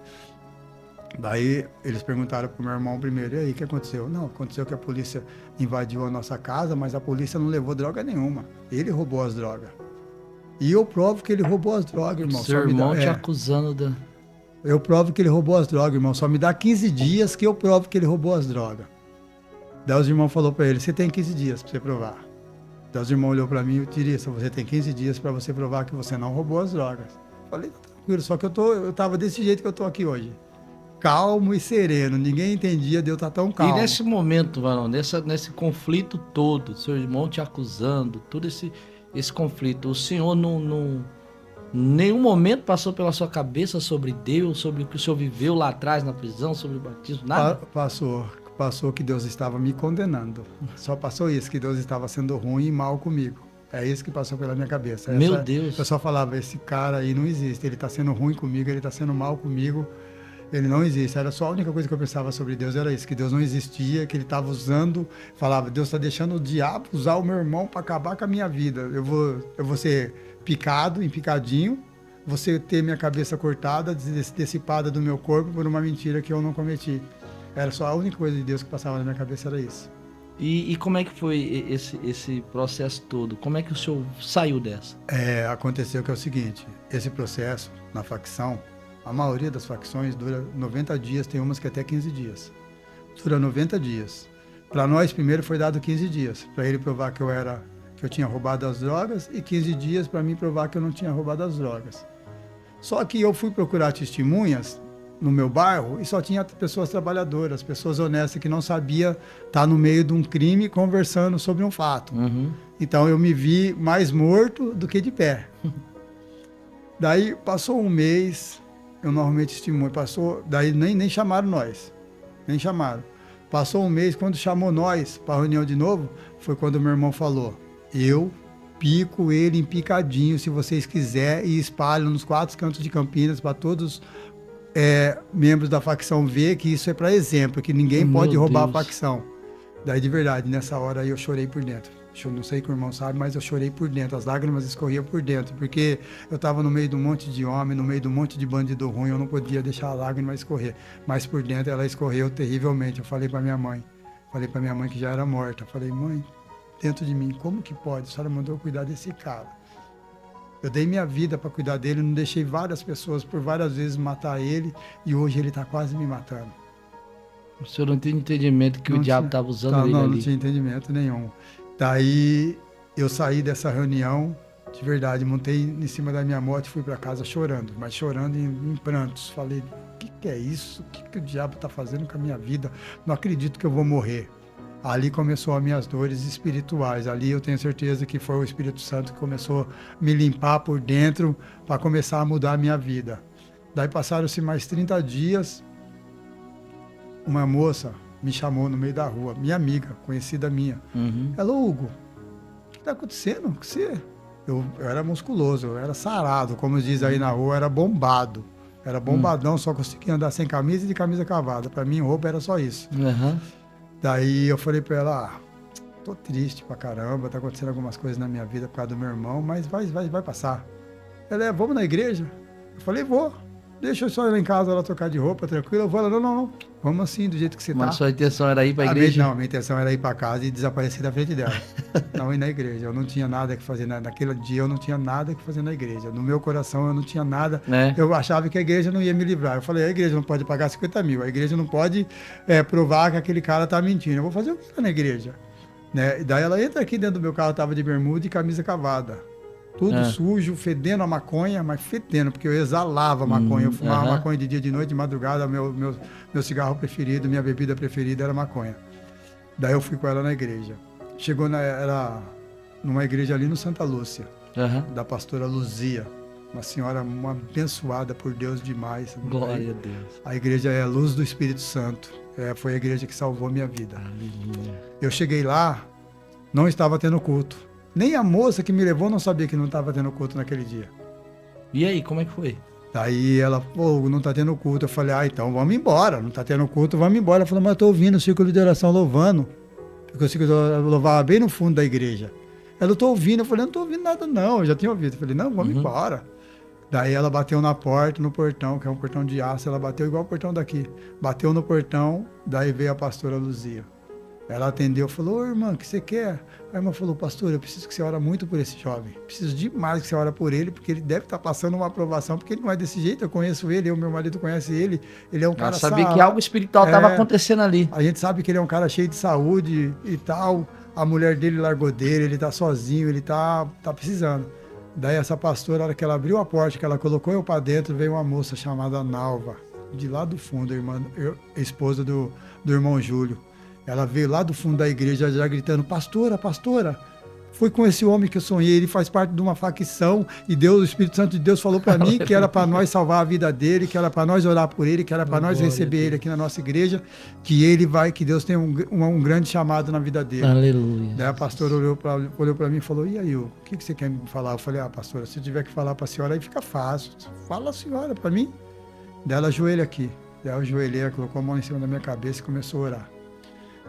Daí eles perguntaram pro meu irmão primeiro, e aí, o que aconteceu? Não, aconteceu que a polícia invadiu a nossa casa, mas a polícia não levou droga nenhuma. Ele roubou as drogas. E eu provo que ele roubou as drogas, irmão. Seu irmão te acusando da... Eu provo que ele roubou as drogas, irmão. Só me dá 15 dias que eu provo que ele roubou as drogas. Daí os irmãos falaram pra ele, você tem 15 dias pra você provar. Daí os irmãos olhou pra mim e Tiriça, você tem 15 dias pra você provar que você não roubou as drogas. Falei, tranquilo, só que eu tava desse jeito que eu tô aqui hoje. Calmo e sereno, ninguém entendia de eu estar tão calmo. E nesse momento, Varão, nesse conflito todo, seu irmão te acusando, todo esse conflito, o senhor não nenhum momento passou pela sua cabeça sobre Deus, sobre o que o senhor viveu lá atrás na prisão, sobre o batismo, nada? Passou que Deus estava me condenando. Só passou isso, que Deus estava sendo ruim e mal comigo. É isso que passou pela minha cabeça. Meu Deus. Eu só falava, esse cara aí não existe, ele está sendo ruim comigo, ele está sendo mal comigo. Ele não existe, era só a única coisa que eu pensava sobre Deus, era isso, que Deus não existia, que ele estava usando, falava, Deus está deixando o diabo usar o meu irmão para acabar com a minha vida, eu vou ser empicadinho, você ter minha cabeça cortada, dissipada do meu corpo por uma mentira que eu não cometi. Era só a única coisa de Deus que passava na minha cabeça, era isso. E como é que foi esse processo todo? Como é que o senhor saiu dessa? Aconteceu que é o seguinte, esse processo na facção, a maioria das facções dura 90 dias, tem umas que até 15 dias. Dura 90 dias. Para nós, primeiro foi dado 15 dias, para ele provar que eu tinha roubado as drogas e 15 dias para mim provar que eu não tinha roubado as drogas. Só que eu fui procurar testemunhas no meu bairro e só tinha pessoas trabalhadoras, pessoas honestas que não sabia estar no meio de um crime conversando sobre um fato. Então eu me vi mais morto do que de pé. Daí passou um mês, eu normalmente testemunho, daí nem chamaram nós, nem chamaram. Passou um mês, quando chamou nós para a reunião de novo, foi quando meu irmão falou, eu pico ele em picadinho, se vocês quiserem, e espalho nos 4 cantos de Campinas para todos membros da facção ver que isso é para exemplo, que ninguém pode roubar a facção. Daí de verdade, nessa hora aí eu chorei por dentro. Eu não sei que o irmão sabe, mas eu chorei por dentro, as lágrimas escorriam por dentro, porque eu estava no meio de um monte de homem, no meio de um monte de bandido ruim, eu não podia deixar a lágrima escorrer, mas por dentro ela escorreu terrivelmente. Eu falei para minha mãe que já era morta, eu falei, mãe, dentro de mim, como que pode? A senhora mandou eu cuidar desse cara. Eu dei minha vida para cuidar dele, não deixei várias pessoas por várias vezes matar ele, e hoje ele está quase me matando. O senhor não tinha entendimento que o diabo estava usando ele ali? Não tinha entendimento nenhum. Daí eu saí dessa reunião, de verdade, montei em cima da minha moto e fui para casa chorando, mas chorando em prantos. Falei, o que é isso? O que o diabo está fazendo com a minha vida? Não acredito que eu vou morrer. Ali começou as minhas dores espirituais. Ali eu tenho certeza que foi o Espírito Santo que começou a me limpar por dentro para começar a mudar a minha vida. Daí passaram-se mais 30 dias, uma moça me chamou no meio da rua, minha amiga, conhecida minha. Ela, Hugo, o que está acontecendo? Eu era musculoso, eu era sarado, como diz aí na rua, eu era bombado. Era bombadão, só conseguia andar sem camisa e de camisa cavada. Para mim, roupa era só isso. Daí eu falei para ela, tô triste pra caramba, tá acontecendo algumas coisas na minha vida por causa do meu irmão, mas vai passar. Ela, vamos na igreja? Eu falei, vou. Deixa eu só ir lá em casa, ela trocar de roupa, tranquilo. Eu vou, ela, não. Vamos assim, do jeito que você tá. Mas sua intenção era ir pra igreja? Não, minha intenção era ir pra casa e desaparecer da frente dela. Não ir na igreja. Eu não tinha nada que fazer. Naquele dia eu não tinha nada que fazer na igreja. No meu coração eu não tinha nada. Eu achava que a igreja não ia me livrar. Eu falei, a igreja não pode pagar 50 mil. A igreja não pode provar que aquele cara tá mentindo. Eu vou fazer o que lá na igreja? Né? E daí ela entra aqui dentro do meu carro, tava de bermuda e camisa cavada. Tudo sujo, fedendo a maconha, mas fedendo, porque eu exalava maconha. Eu fumava maconha de dia, de noite, de madrugada. Meu cigarro preferido, minha bebida preferida era maconha. Daí eu fui com ela na igreja. Chegou era numa igreja ali no Santa Lúcia, da pastora Luzia. Uma senhora abençoada por Deus demais. Glória a Deus. A igreja é a Luz do Espírito Santo. Foi a igreja que salvou minha vida. Aleluia. Eu cheguei lá, não estava tendo culto. Nem a moça que me levou não sabia que não estava tendo culto naquele dia. E aí, como é que foi? Daí ela, não está tendo culto. Eu falei, então vamos embora. Não está tendo culto, vamos embora. Ela falou, mas eu estou ouvindo o círculo de oração louvando. Porque o círculo de oração louvava bem no fundo da igreja. Ela, eu estou ouvindo. Eu falei, não estou ouvindo nada não. Eu já tinha ouvido. Eu falei, não, vamos embora. Daí ela bateu na porta, no portão, que é um portão de aço. Ela bateu igual o portão daqui. Bateu no portão, daí veio a pastora Luzia. Ela atendeu, falou, irmã, o que você quer? A irmã falou, pastor, eu preciso que você ore muito por esse jovem. Preciso demais que você ore por ele, porque ele deve estar passando uma aprovação, porque ele não é desse jeito, eu conheço ele, meu marido conhece ele, ele é um cara sabia que algo espiritual estava acontecendo ali. A gente sabe que ele é um cara cheio de saúde e tal, a mulher dele largou dele, ele tá sozinho, ele tá precisando. Daí essa pastora, na hora que ela abriu a porta, que ela colocou eu para dentro, veio uma moça chamada Nalva, de lá do fundo, esposa do irmão Júlio. Ela veio lá do fundo da igreja já gritando, pastora, foi com esse homem que eu sonhei, ele faz parte de uma facção e Deus, o Espírito Santo de Deus falou para mim que era para nós salvar a vida dele, que era para nós orar por ele, que era para nós receber ele aqui na nossa igreja, que Deus tem um grande chamado na vida dele. Aleluia. Daí a pastora olhou para mim e falou, e aí, o que você quer me falar? Eu falei, pastora, se eu tiver que falar para a senhora aí fica fácil, fala a senhora para mim. Daí ela ajoelha aqui, daí eu ajoelhei, ela colocou a mão em cima da minha cabeça e começou a orar.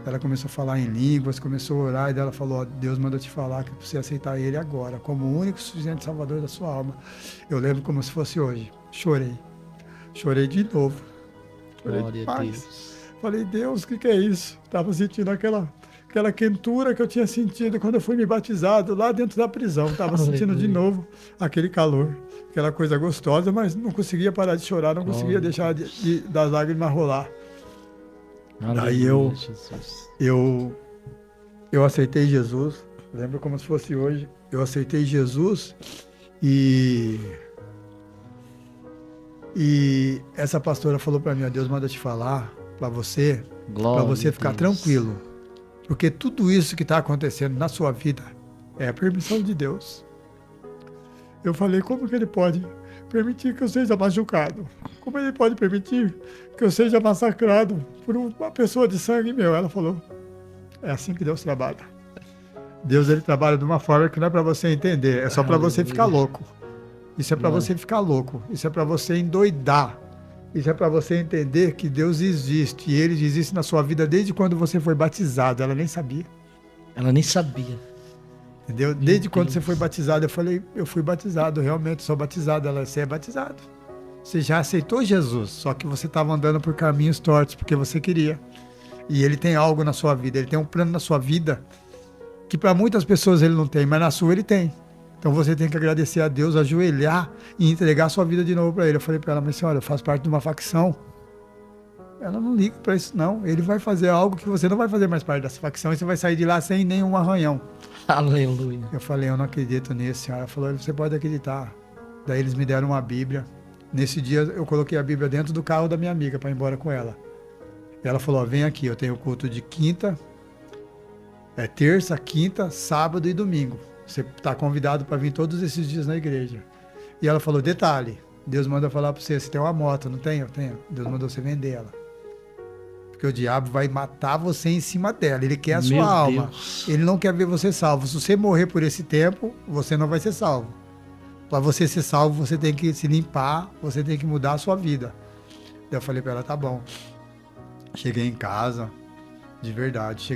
Ela começou a falar em línguas, começou a orar, e daí ela falou, Deus manda te falar que você aceitar ele agora, como o único e suficiente salvador da sua alma. Eu lembro como se fosse hoje. Chorei de novo. Chorei demais. Falei, Deus, o que é isso? Estava sentindo aquela quentura que eu tinha sentido quando eu fui me batizado lá dentro da prisão. Estava sentindo de novo aquele calor, aquela coisa gostosa, mas não conseguia parar de chorar, não conseguia deixar das lágrimas rolar. Daí eu aceitei Jesus, lembro como se fosse hoje, eu aceitei Jesus e essa pastora falou para mim, Deus manda te falar para você ficar tranquilo, porque tudo isso que está acontecendo na sua vida é a permissão de Deus. Eu falei, como que ele pode permitir que eu seja machucado? Como ele pode permitir que eu seja massacrado por uma pessoa de sangue meu? Ela falou, é assim que Deus trabalha. Deus, ele trabalha de uma forma que não é para você entender, é só para você ficar louco. Isso é para você ficar louco, isso é para você endoidar. Isso é para você entender que Deus existe, e ele existe na sua vida desde quando você foi batizado. Ela nem sabia. Ela nem sabia. Entendeu? Desde quando você foi batizado, eu falei, eu fui batizado, realmente sou batizado. Ela, você é batizado. Você já aceitou Jesus, só que você estava andando por caminhos tortos, porque você queria. E ele tem algo na sua vida, ele tem um plano na sua vida, que para muitas pessoas ele não tem, mas na sua ele tem. Então você tem que agradecer a Deus, ajoelhar e entregar a sua vida de novo para ele. Eu falei para ela, mas senhora, eu faço parte de uma facção. ela não liga pra isso, não. Ele vai fazer algo que você não vai fazer mais parte dessa facção e você vai sair de lá sem nenhum arranhão. Aleluia. Eu falei, eu não acredito nisso, senhora. Ela falou, você pode acreditar. Daí eles me deram uma Bíblia. Nesse dia eu coloquei a Bíblia dentro do carro da minha amiga para ir embora com ela. E ela falou, vem aqui, eu tenho culto de terça, quinta, sábado e domingo. Você está convidado para vir todos esses dias na igreja. E ela falou, detalhe, Deus manda falar para você tem uma moto, não tem? Eu tenho. Deus mandou você vender ela. Porque o diabo vai matar você em cima dela. Ele quer a sua alma. Deus. Ele não quer ver você salvo. Se você morrer por esse tempo, você não vai ser salvo. Para você ser salvo, você tem que se limpar, você tem que mudar a sua vida. Daí eu falei para ela, tá bom. Cheguei em casa, de verdade,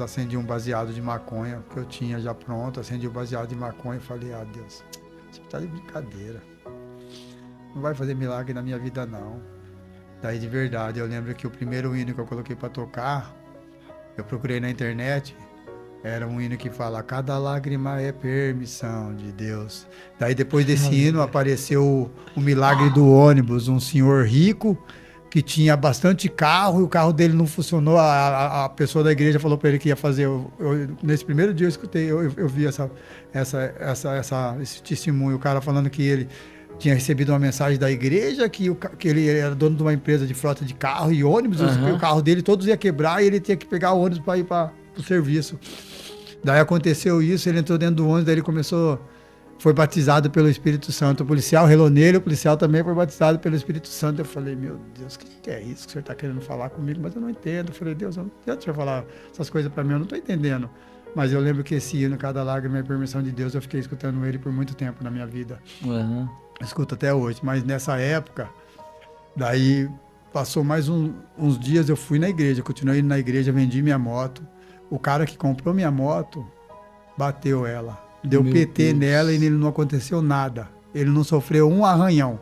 acendi um baseado de maconha que eu tinha já pronto, acendi o baseado de maconha e falei, Deus, você tá de brincadeira. Não vai fazer milagre na minha vida, não. Daí, de verdade, eu lembro que o primeiro hino que eu coloquei para tocar, eu procurei na internet, era um hino que fala, cada lágrima é permissão de Deus. Daí, depois desse hino, apareceu o milagre do ônibus, um senhor rico, que tinha bastante carro, e o carro dele não funcionou, a pessoa da igreja falou para ele que ia fazer, nesse primeiro dia eu escutei, eu vi esse testemunho, o cara falando que ele tinha recebido uma mensagem da igreja, que ele era dono de uma empresa de frota de carro e ônibus, o carro dele todos ia quebrar e ele tinha que pegar o ônibus para ir para o serviço. Daí aconteceu isso, ele entrou dentro do ônibus, daí ele foi batizado pelo Espírito Santo. O policial relou nele, o policial também foi batizado pelo Espírito Santo. Eu falei, meu Deus, o que é isso que o senhor está querendo falar comigo? Mas eu não entendo. Eu falei, Deus, não adianta o senhor falar essas coisas para mim, eu não estou entendendo. Mas eu lembro que esse hino, cada lágrima é permissão de Deus, eu fiquei escutando ele por muito tempo na minha vida. Escuto até hoje. Mas nessa época, daí passou mais uns dias, eu fui na igreja, continuei indo na igreja, vendi minha moto. O cara que comprou minha moto bateu ela. Deu Meu PT Deus. nela e nele não aconteceu nada. Ele não sofreu um arranhão.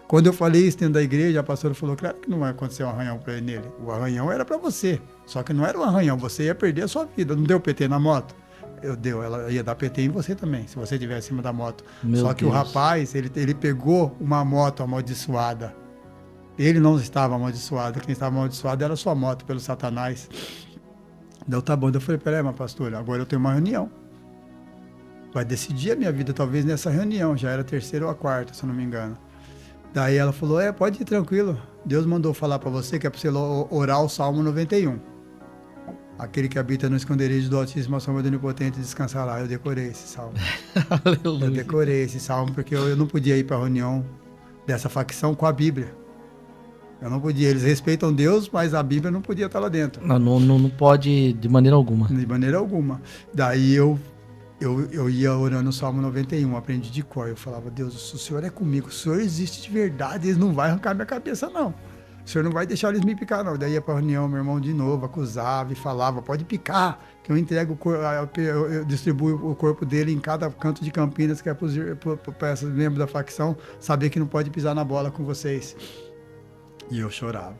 Quando eu falei isso dentro da igreja, a pastora falou, claro que não vai acontecer um arranhão para ele nele. O arranhão era para você. Só que não era um arranhão, você ia perder a sua vida. Não deu PT na moto? Ela ia dar PT em você também, se você estiver acima da moto. Só que o rapaz, ele pegou uma moto amaldiçoada. Ele não estava amaldiçoado. Quem estava amaldiçoado era a sua moto, pelo Satanás. Deu tá bom. Eu falei, peraí, minha pastora, agora eu tenho uma reunião. Vai decidir a minha vida, talvez nessa reunião. Já era a terceira ou a quarta, se eu não me engano. Daí ela falou, pode ir tranquilo. Deus mandou falar para você que é para você orar o Salmo 91. Aquele que habita no esconderijo do Altíssimo, a sombra do Onipotente, descansar lá. Eu decorei esse salmo. Aleluia. Eu decorei esse salmo porque eu não podia ir para a reunião dessa facção com a Bíblia. Eu não podia. Eles respeitam Deus, mas a Bíblia não podia estar lá dentro. Não pode de maneira alguma. De maneira alguma. Daí eu ia orando o Salmo 91, aprendi de cor. Eu falava, Deus, o Senhor é comigo, o Senhor existe de verdade, eles não vão arrancar minha cabeça, não. O Senhor não vai deixar eles me picar, não. Daí ia para a reunião, meu irmão de novo acusava e falava, pode picar, que eu entrego eu distribuo o corpo dele em cada canto de Campinas, que é para esses membros da facção saber que não pode pisar na bola com vocês. E eu chorava.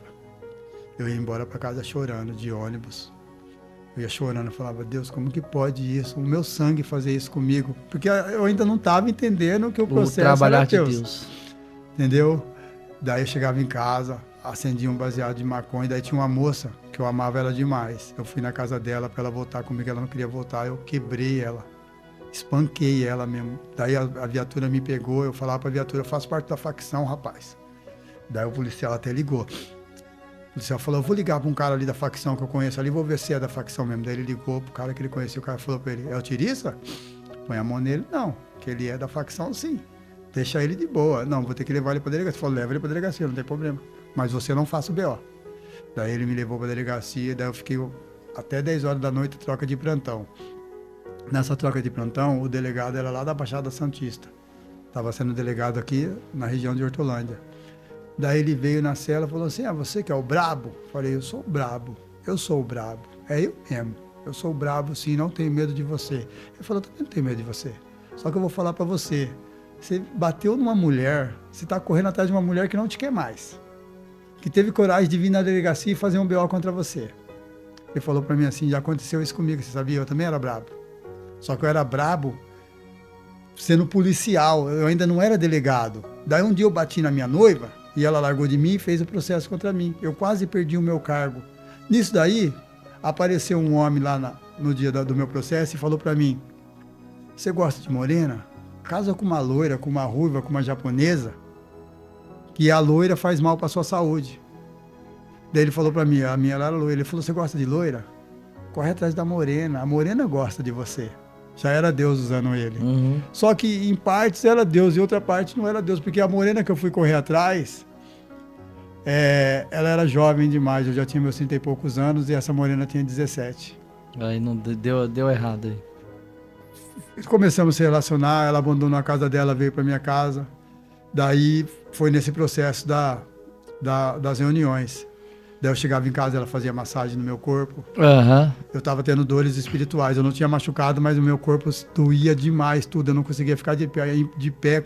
Eu ia embora para casa chorando, de ônibus. Eu ia chorando, eu falava, Deus, como que pode isso? O meu sangue fazer isso comigo? Porque eu ainda não estava entendendo que o processo era Deus. Entendeu? Daí eu chegava em casa, acendia um baseado de maconha, daí tinha uma moça que eu amava ela demais. Eu fui na casa dela para ela voltar comigo, ela não queria voltar, eu quebrei ela, espanquei ela mesmo. Daí a viatura me pegou, eu falava para a viatura, eu faço parte da facção, rapaz. Daí o policial até ligou. O policial falou, eu vou ligar para um cara ali da facção que eu conheço ali, vou ver se é da facção mesmo. Daí ele ligou pro cara que ele conhecia, o cara falou para ele, é o Tirissa? Põe a mão nele, não, que ele é da facção sim. Deixa ele de boa. Não, vou ter que levar ele para a delegacia. Ele falou, leva ele para a delegacia, não tem problema. Mas você não faça o BO. Daí ele me levou para a delegacia, daí eu fiquei até 10 horas da noite, troca de plantão. Nessa troca de plantão, o delegado era lá da Baixada Santista. Estava sendo delegado aqui na região de Hortolândia. Daí ele veio na cela e falou assim, você que é o brabo? Falei, eu sou o brabo, eu sou o brabo. É eu mesmo, eu sou o brabo sim, não tenho medo de você. Ele falou, eu também não tenho medo de você. Só que eu vou falar para você, você bateu numa mulher, você está correndo atrás de uma mulher que não te quer mais. Que teve coragem de vir na delegacia e fazer um BO contra você. Ele falou para mim assim, já aconteceu isso comigo, você sabia? Eu também era brabo. Só que eu era brabo sendo policial, eu ainda não era delegado. Daí um dia eu bati na minha noiva, E ela largou de mim e fez o processo contra mim. Eu quase perdi o meu cargo. Nisso daí, apareceu um homem lá no dia do meu processo e falou para mim: você gosta de morena? Casa com uma loira, com uma ruiva, com uma japonesa, que a loira faz mal para sua saúde. Daí ele falou para mim, a minha era loira, ele falou: você gosta de loira? Corre atrás da morena, a morena gosta de você. Já era Deus usando ele. Uhum. Só que em partes era Deus e outra parte não era Deus, porque a morena que eu fui correr atrás, ela era jovem demais, eu já tinha meus 30 e poucos anos e essa morena tinha 17. Aí não deu errado aí. Começamos a se relacionar, ela abandonou a casa dela, veio para minha casa. Daí foi nesse processo das reuniões. Daí eu chegava em casa, ela fazia massagem no meu corpo. Uhum. Eu estava tendo dores espirituais. Eu não tinha machucado, mas o meu corpo doía demais, tudo. Eu não conseguia ficar de pé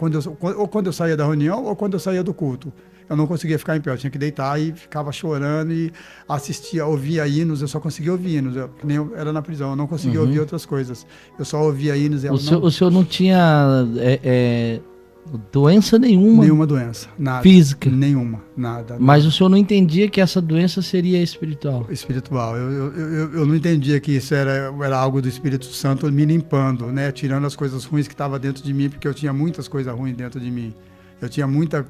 ou quando eu saía da reunião ou quando eu saía do culto. Eu não conseguia ficar em pé, eu tinha que deitar e ficava chorando e assistia, ouvia hinos. Eu só conseguia ouvir hinos, nem eu era na prisão, eu não conseguia ouvir outras coisas. Eu só ouvia hinos. O senhor não tinha doença nenhuma? Nenhuma doença, nada. Física? Nenhuma, nada. Mas o senhor não entendia que essa doença seria espiritual? Espiritual. Eu não entendia que isso era algo do Espírito Santo me limpando, né? Tirando as coisas ruins que estavam dentro de mim, porque eu tinha muitas coisas ruins dentro de mim. Eu tinha muita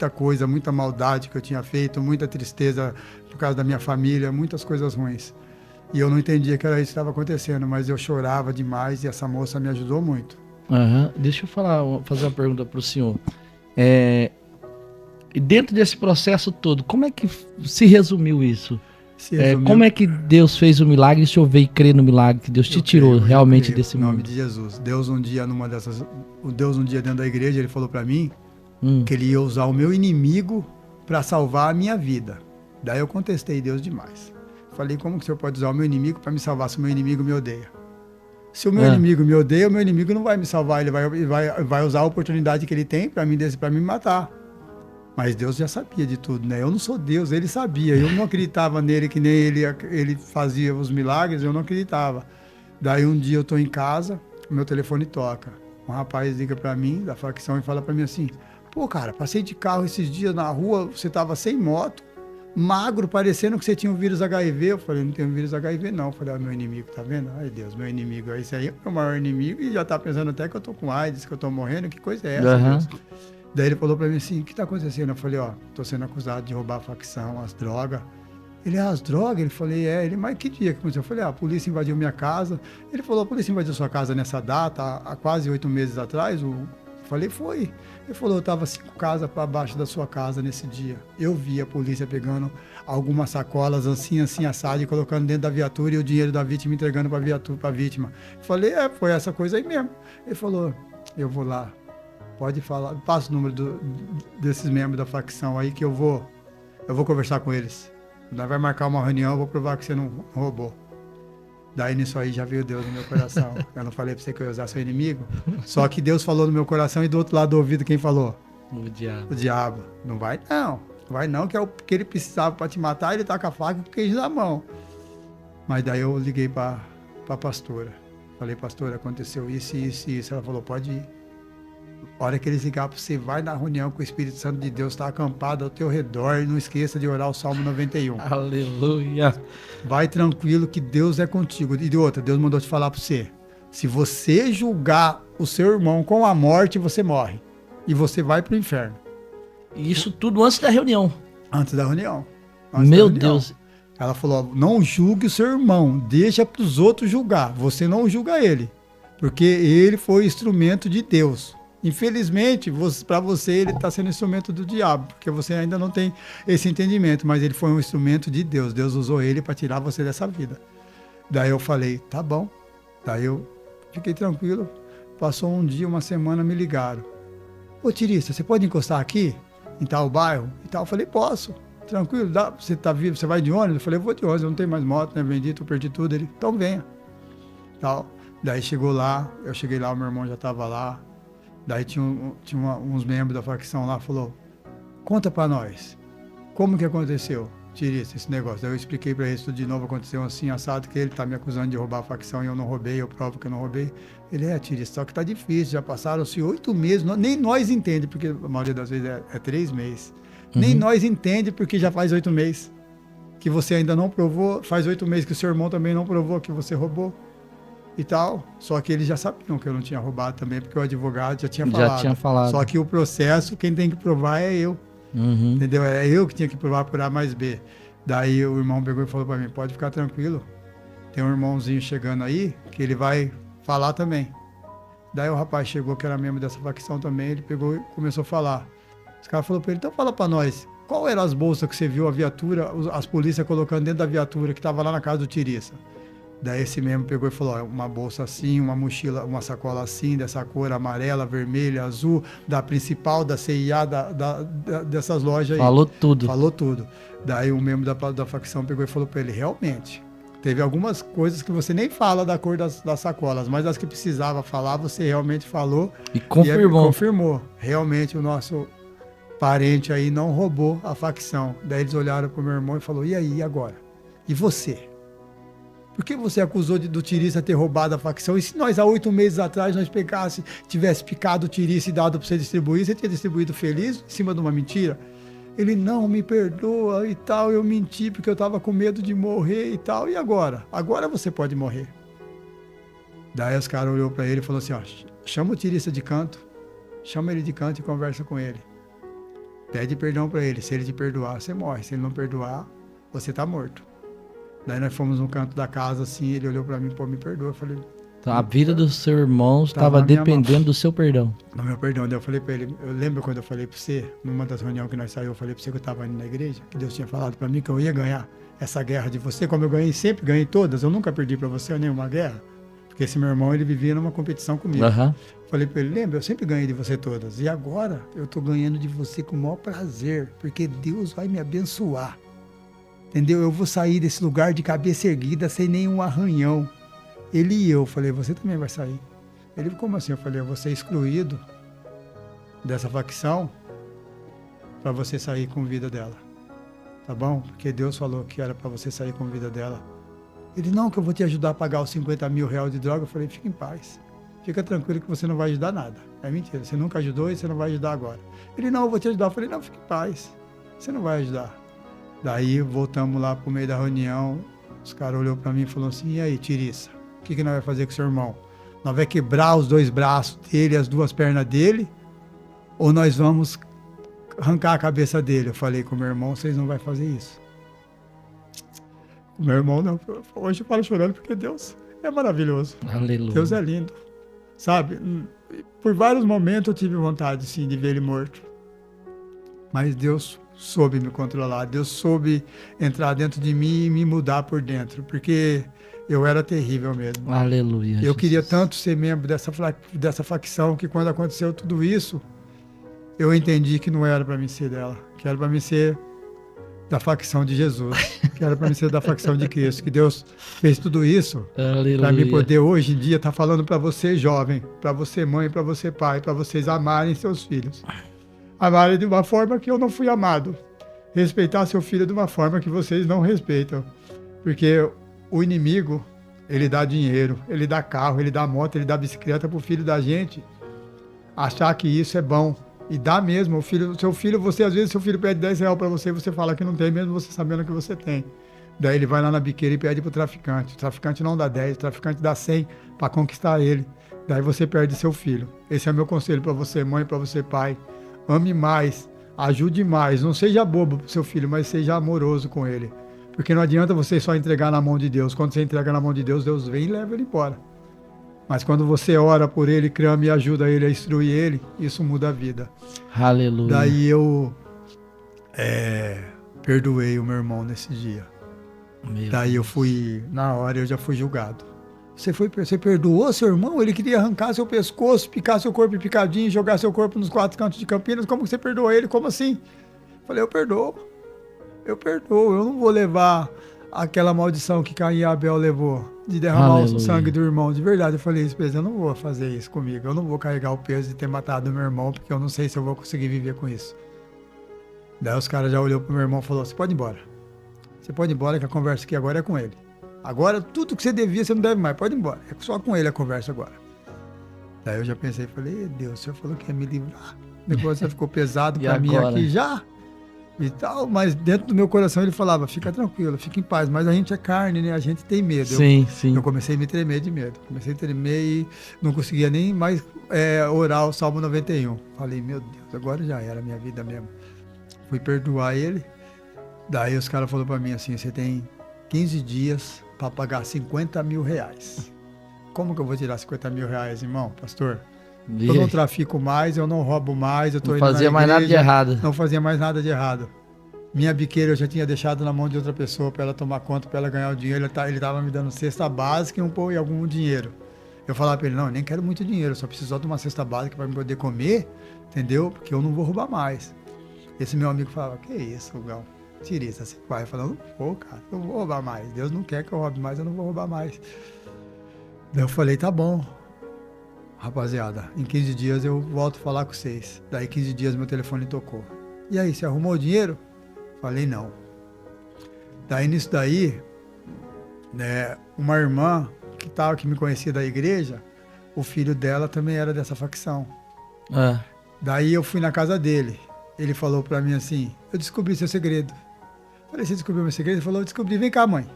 coisa, muita maldade que eu tinha feito, muita tristeza por causa da minha família, muitas coisas ruins. E eu não entendia que era isso que estava acontecendo, mas eu chorava demais e essa moça me ajudou muito. Uhum. Deixa eu fazer uma pergunta para o senhor. E dentro desse processo todo, como é que se resumiu isso? Como é que Deus fez o milagre e o senhor veio crer no milagre que Deus te tirou realmente desse mundo? Em nome de Jesus. Deus um dia dentro da igreja, ele falou para mim que ele ia usar o meu inimigo para salvar a minha vida. Daí eu contestei Deus demais. Falei: como que o senhor pode usar o meu inimigo para me salvar se o meu inimigo me odeia? Se o meu inimigo me odeia, o meu inimigo não vai me salvar, ele vai usar a oportunidade que ele tem para me matar. Mas Deus já sabia de tudo, né? Eu não sou Deus, ele sabia. Eu não acreditava nele, que nem ele fazia os milagres, eu não acreditava. Daí um dia eu estou em casa, meu telefone toca. Um rapaz liga para mim, da facção, e fala para mim assim: pô, cara, passei de carro esses dias na rua, você tava sem moto, magro, parecendo que você tinha um vírus HIV. Eu falei: não tenho vírus HIV não. Eu falei: meu inimigo, tá vendo? Ai Deus, meu inimigo, esse aí é o meu maior inimigo e já tá pensando até que eu tô com AIDS, que eu tô morrendo, que coisa é essa, Deus? Daí ele falou pra mim assim: o que tá acontecendo? Eu falei: tô sendo acusado de roubar a facção, as drogas. Ele: as drogas? Ele falou: ele: mas que dia que aconteceu? Eu falei: a polícia invadiu minha casa. Ele falou: a polícia invadiu sua casa nessa data, há quase 8 meses atrás? Eu falei: foi. Ele falou: eu tava 5 casas para baixo da sua casa nesse dia. Eu vi a polícia pegando algumas sacolas assim assado e colocando dentro da viatura e o dinheiro da vítima entregando para a vítima. Eu falei: foi essa coisa aí mesmo. Ele falou: eu vou lá. Pode falar, passa o número desses membros da facção aí que eu vou conversar com eles. Nós vai marcar uma reunião, eu vou provar que você não roubou. Daí nisso aí já veio Deus no meu coração. Eu não falei pra você que eu ia usar seu inimigo? Só que Deus falou no meu coração e do outro lado do ouvido quem falou? O diabo. O diabo. Não vai não, que é o que ele precisava para te matar, ele tá com a faca e o queijo na mão. Mas daí eu liguei pra pastora. Falei: pastora, aconteceu isso e isso e isso. Ela falou: pode ir. A hora que eles ligar para você, vai na reunião que o Espírito Santo de Deus está acampado ao teu redor e não esqueça de orar o Salmo 91. Aleluia. Vai tranquilo que Deus é contigo. E de outra, Deus mandou te falar para você: se você julgar o seu irmão com a morte, você morre. E você vai para o inferno. Isso tudo antes da reunião. Antes da reunião. Meu Deus. Ela falou: não julgue o seu irmão, deixa para os outros julgar. Você não julga ele, porque ele foi instrumento de Deus. Infelizmente, para você, ele está sendo instrumento do diabo, porque você ainda não tem esse entendimento, mas ele foi um instrumento de Deus. Deus usou ele para tirar você dessa vida. Daí eu falei: tá bom. Daí eu fiquei tranquilo. Passou um dia, uma semana, me ligaram: ô Tirista, você pode encostar aqui, em tal bairro? E tal. Eu falei: posso. Tranquilo, você tá vivo, você vai de ônibus? Eu falei: eu vou de ônibus, eu não tenho mais moto, né? Vendi, eu perdi tudo. Ele: então venha. Tal. Daí chegou lá, eu cheguei lá, o meu irmão já estava lá. Daí tinha uns membros da facção lá, falou: conta pra nós, como que aconteceu, Tirista, esse negócio? Daí eu expliquei pra eles tudo de novo, aconteceu assim, assado, que ele tá me acusando de roubar a facção e eu não roubei, eu provo que eu não roubei. Ele: Tirista, só que tá difícil, já passaram-se 8 meses, nem nós entendemos, porque a maioria das vezes é 3 meses. Nem nós entende porque já faz 8 meses que você ainda não provou, faz 8 meses que o seu irmão também não provou que você roubou e tal. Só que eles já sabiam que eu não tinha roubado também, porque o advogado já tinha falado. Já tinha falado. Só que o processo, quem tem que provar é eu. Entendeu? É eu que tinha que provar por A mais B. Daí o irmão pegou e falou para mim, pode ficar tranquilo, tem um irmãozinho chegando aí que ele vai falar também. Daí o rapaz chegou, que era membro dessa facção também, ele pegou e começou a falar. Os caras falaram para ele, então fala para nós, qual eram as bolsas que você viu a viatura, as polícias colocando dentro da viatura que estava lá na casa do Tiriça? Daí esse membro pegou e falou, uma bolsa assim, uma mochila, uma sacola assim, dessa cor amarela, vermelha, azul, da principal, da CIA, dessas lojas aí. Falou tudo. Falou tudo. Daí um membro da facção pegou e falou para ele, realmente, teve algumas coisas que você nem fala da cor das sacolas, mas as que precisava falar, você realmente falou. E confirmou. Confirmou. Realmente o nosso parente aí não roubou a facção. Daí eles olharam pro meu irmão e falou, e aí, e agora? E você? Por que você acusou do Tiriça ter roubado a facção? E se nós, há 8 meses atrás, nós tivesse picado o Tiriça e dado para você distribuir, você tinha distribuído feliz em cima de uma mentira? Ele, não, me perdoa e tal, eu menti porque eu estava com medo de morrer e tal. E agora? Agora você pode morrer. Daí os caras olhou para ele e falou assim, ó, chama o Tiriça de canto, chama ele de canto e conversa com ele. Pede perdão para ele, se ele te perdoar, você morre. Se ele não perdoar, você tá morto. Daí nós fomos no canto da casa, assim, ele olhou pra mim, pô, me perdoa. Eu falei... Então, a vida do seu irmão estava dependendo do seu perdão. Do meu perdão. Daí eu falei pra ele, eu lembro quando eu falei pra você, numa das reuniões que nós saímos, eu falei pra você que eu tava indo na igreja, que Deus tinha falado pra mim que eu ia ganhar essa guerra de você, como eu ganhei, sempre ganhei todas, eu nunca perdi pra você nenhuma guerra, porque esse meu irmão, ele vivia numa competição comigo. Falei pra ele, lembra, eu sempre ganhei de você todas, e agora eu tô ganhando de você com o maior prazer, porque Deus vai me abençoar. Entendeu? Eu vou sair desse lugar de cabeça erguida sem nenhum arranhão. Ele e eu. Falei, você também vai sair. Ele, como assim? Eu falei, eu vou ser excluído dessa facção para você sair com vida dela. Tá bom? Porque Deus falou que era para você sair com vida dela. Ele, não, que eu vou te ajudar a pagar os 50 mil reais de droga. Eu falei, fica em paz. Fica tranquilo que você não vai ajudar nada. É mentira. Você nunca ajudou e você não vai ajudar agora. Ele, não, eu vou te ajudar. Eu falei, não, fica em paz. Você não vai ajudar. Daí voltamos lá pro meio da reunião, os caras olhou para mim e falou assim, e aí, Tiriça, o que nós vamos fazer com seu irmão? Nós vamos quebrar os 2 braços dele, as 2 pernas dele, ou nós vamos arrancar a cabeça dele? Eu falei, com o meu irmão, vocês não vão fazer isso. O meu irmão, não, hoje eu falo chorando porque Deus é maravilhoso. Aleluia. Deus é lindo, sabe? Por vários momentos eu tive vontade, sim, de ver ele morto. Mas Deus soube me controlar, Deus soube entrar dentro de mim e me mudar por dentro, porque eu era terrível mesmo. Aleluia. Eu queria tanto ser membro dessa facção que quando aconteceu tudo isso, eu entendi que não era para mim ser dela, que era para mim ser da facção de Jesus, que era para mim ser da facção de Cristo, que Deus fez tudo isso para mim poder hoje em dia estar falando para você jovem, para você mãe, para você pai, para vocês amarem seus filhos. Amar de uma forma que eu não fui amado. Respeitar seu filho de uma forma que vocês não respeitam. Porque o inimigo, ele dá dinheiro, ele dá carro, ele dá moto, ele dá bicicleta pro filho da gente. Achar que isso é bom. E dá mesmo. Seu filho, você, às vezes, seu filho pede 10 reais pra você e você fala que não tem, mesmo você sabendo que você tem. Daí ele vai lá na biqueira e pede pro traficante. O traficante não dá 10, o traficante dá 100 para conquistar ele. Daí você perde seu filho. Esse é o meu conselho para você, mãe, para você, pai. Ame mais, ajude mais, não seja bobo pro seu filho, mas seja amoroso com ele. Porque não adianta você só entregar na mão de Deus. Quando você entrega na mão de Deus, Deus vem e leva ele embora. Mas quando você ora por ele, clama e ajuda ele a instruir ele, isso muda a vida. Aleluia. Daí eu perdoei o meu irmão nesse dia. Daí eu fui, na hora eu já fui julgado. Você perdoou seu irmão? Ele queria arrancar seu pescoço, picar seu corpo em picadinho, jogar seu corpo nos 4 cantos de Campinas. Como que você perdoou ele? Como assim? Falei, eu perdoo. Eu não vou levar aquela maldição que Caim e Abel levou, de derramar o sangue do irmão. De verdade, eu falei isso pra eles, eu não vou fazer isso comigo. Eu não vou carregar o peso de ter matado o meu irmão, porque eu não sei se eu vou conseguir viver com isso. Daí os caras já olhou pro meu irmão e falou, você pode ir embora. Você pode ir embora, que a conversa aqui agora é com ele. Agora, tudo que você devia, você não deve mais. Pode ir embora. É só com ele a conversa agora. Daí eu já pensei, falei, Deus, o senhor falou que ia me livrar. O negócio já ficou pesado pra mim aqui já. e tal, mas dentro do meu coração ele falava, fica tranquilo, fica em paz, mas a gente é carne, né? A gente tem medo. Sim, sim. Eu comecei a me tremer de medo, comecei a tremer e não conseguia nem mais orar o Salmo 91. Falei, meu Deus, agora já era a minha vida mesmo. Fui perdoar ele, daí os caras falaram pra mim assim, você tem 15 dias para pagar 50 mil reais. Como que eu vou tirar 50 mil reais, irmão, pastor? Eu não trafico mais, eu não roubo mais, eu tô indo na igreja, não fazia mais nada de errado. Não fazia mais nada de errado. Minha biqueira eu já tinha deixado na mão de outra pessoa para ela tomar conta, para ela ganhar o dinheiro. Ele tava me dando cesta básica e algum dinheiro. Eu falava para ele, não, eu nem quero muito dinheiro, eu só preciso só de uma cesta básica para me poder comer, entendeu? Porque eu não vou roubar mais. Esse meu amigo falava, que isso, Gal? Tira isso, assim, vai. Falando, pô, cara, eu não vou roubar mais. Deus não quer que eu roube mais, eu não vou roubar mais. Daí eu falei, tá bom. Rapaziada, em 15 dias eu volto a falar com vocês. Daí 15 dias meu telefone tocou. E aí, você arrumou o dinheiro? Falei, não. Daí nisso daí, né, uma irmã que me conhecia da igreja, o filho dela também era dessa facção. Daí eu fui na casa dele. Ele falou pra mim assim, eu descobri seu segredo. Falei, você descobriu meu segredo? Ele falou, eu descobri, vem cá, mãe.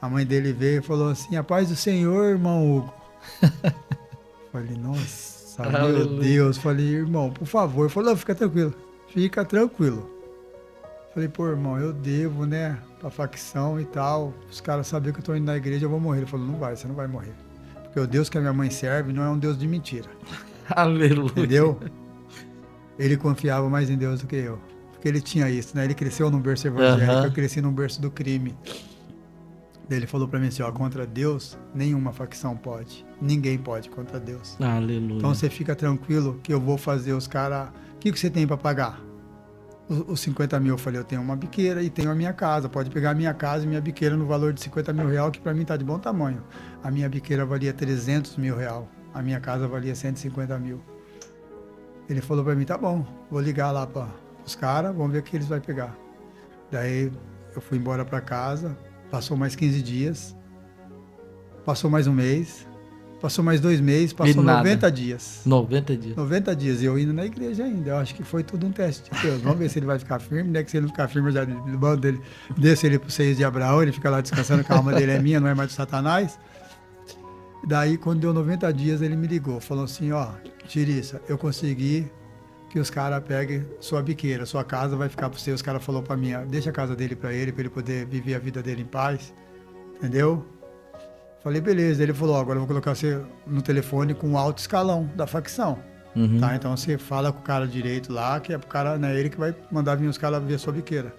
A mãe dele veio e falou assim, a paz do Senhor, irmão Hugo. Falei, nossa, meu Deus. Falei, irmão, por favor. Ele falou, não, fica tranquilo. Fica tranquilo. Falei, pô, irmão, eu devo, né, pra facção e tal. Os caras sabiam que eu tô indo na igreja, eu vou morrer. Ele falou, não vai, você não vai morrer. Porque o Deus que a minha mãe serve não é um Deus de mentira. Aleluia. Entendeu? Ele confiava mais em Deus do que eu. Porque ele tinha isso, né? Ele cresceu num berço evangélico, eu cresci num berço do crime. Ele falou pra mim assim, ó, contra Deus, nenhuma facção pode. Ninguém pode contra Deus. Aleluia. Então você fica tranquilo que eu vou fazer os caras... O que você tem pra pagar? Os 50 mil, eu falei, eu tenho uma biqueira e tenho a minha casa. Pode pegar a minha casa e minha biqueira no valor de 50 mil reais, que pra mim tá de bom tamanho. A minha biqueira valia 300 mil reais. A minha casa valia 150 mil. Ele falou pra mim, tá bom, vou ligar lá para os caras, vamos ver o que eles vão pegar. Daí eu fui embora pra casa... Passou mais 15 dias, passou mais um mês, passou mais 2 meses, passou 90 dias. 90 dias. 90 dias, e eu indo na igreja ainda. Eu acho que foi tudo um teste de Deus. Vamos ver se ele vai ficar firme, né? Que se ele não ficar firme, eu já mando ele, desço ele pro seio de Abraão, ele fica lá descansando, que a alma dele é minha, não é mais de Satanás. Daí, quando deu 90 dias, ele me ligou, falou assim, ó, Tirissa, eu consegui que os caras peguem sua biqueira, sua casa vai ficar para você. Os caras falaram para mim, deixa a casa dele para ele poder viver a vida dele em paz, entendeu? Falei, beleza. Ele falou, agora eu vou colocar você no telefone com o alto escalão da facção, tá? Então você fala com o cara direito lá, que é pro cara, né, ele que vai mandar vir os caras ver a sua biqueira.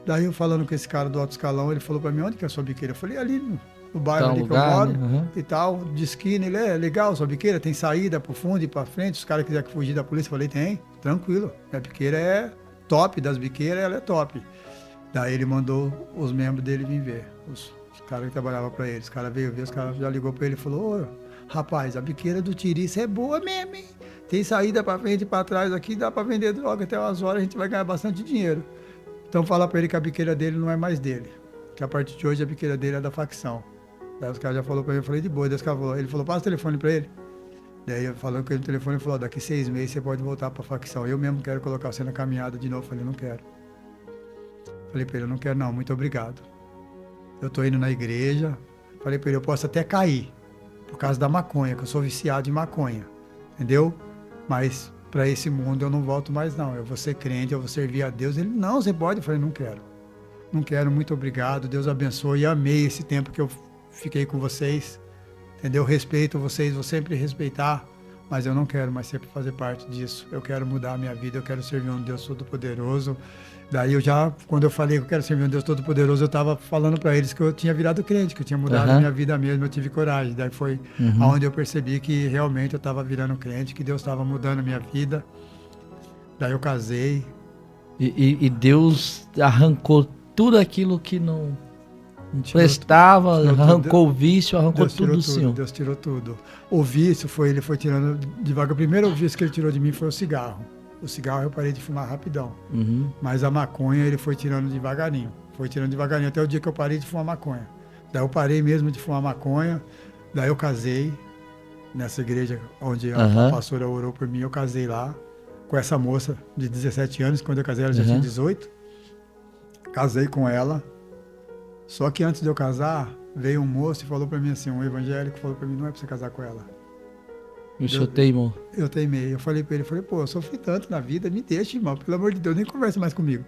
Daí eu falando com esse cara do alto escalão, ele falou para mim, onde que é a sua biqueira? Eu falei, ali no bairro ali lugar, que eu moro, né? E tal, de esquina. Ele é legal, sua biqueira, tem saída pro fundo e pra frente, se os caras quiserem fugir da polícia, eu falei, tem, tranquilo, minha biqueira é top, das biqueiras ela é top. Daí ele mandou os membros dele vir ver, os caras que trabalhavam pra ele, os caras veio ver, os caras já ligou pra ele e falou, ô, rapaz, a biqueira do Tirissa é boa mesmo, hein? Tem saída pra frente e pra trás aqui, dá pra vender droga até umas horas, a gente vai ganhar bastante dinheiro. Então fala pra ele que a biqueira dele não é mais dele, que a partir de hoje a biqueira dele é da facção. Daí os caras já falaram pra mim, eu falei de boa, ele falou, passa o telefone pra ele. Daí eu falando com ele no telefone, ele falou, daqui 6 meses você pode voltar pra facção. Eu mesmo quero colocar você na caminhada de novo. Eu falei, não quero. Falei pra ele, eu não quero não, muito obrigado. Eu tô indo na igreja. Falei pra ele, eu posso até cair, por causa da maconha, que eu sou viciado em maconha, entendeu? Mas pra esse mundo eu não volto mais não, eu vou ser crente, eu vou servir a Deus. Ele, não, você pode. Eu falei, não quero. Não quero, muito obrigado, Deus abençoe. E amei esse tempo que eu fiquei com vocês, entendeu? Respeito vocês, vou sempre respeitar, mas eu não quero mais sempre fazer parte disso. Eu quero mudar a minha vida, eu quero servir um Deus Todo-Poderoso. Daí eu já, quando eu falei que eu quero servir um Deus Todo-Poderoso, eu estava falando para eles que eu tinha virado crente, que eu tinha mudado a minha vida mesmo, eu tive coragem. Daí foi onde eu percebi que realmente eu estava virando crente, que Deus estava mudando a minha vida. Daí eu casei. E Deus arrancou tudo aquilo que não prestava, arrancou o vício, arrancou tudo do Senhor. Deus tirou tudo. O vício ele foi tirando devagar. O primeiro vício que ele tirou de mim foi o cigarro. O cigarro eu parei de fumar rapidão. Mas a maconha ele foi tirando devagarinho. Foi tirando devagarinho até o dia que eu parei de fumar maconha. Daí eu parei mesmo de fumar maconha. Daí eu casei nessa igreja onde a pastora orou por mim. Eu casei lá. com essa moça de 17 anos. Quando eu casei, ela já tinha 18. Casei com ela. Só que antes de eu casar, veio um moço e falou para mim assim, um evangélico falou para mim, não é para você casar com ela. O senhor teimou? Eu teimei. Eu falei para ele, pô, eu sofri tanto na vida, me deixa, irmão, pelo amor de Deus, nem conversa mais comigo.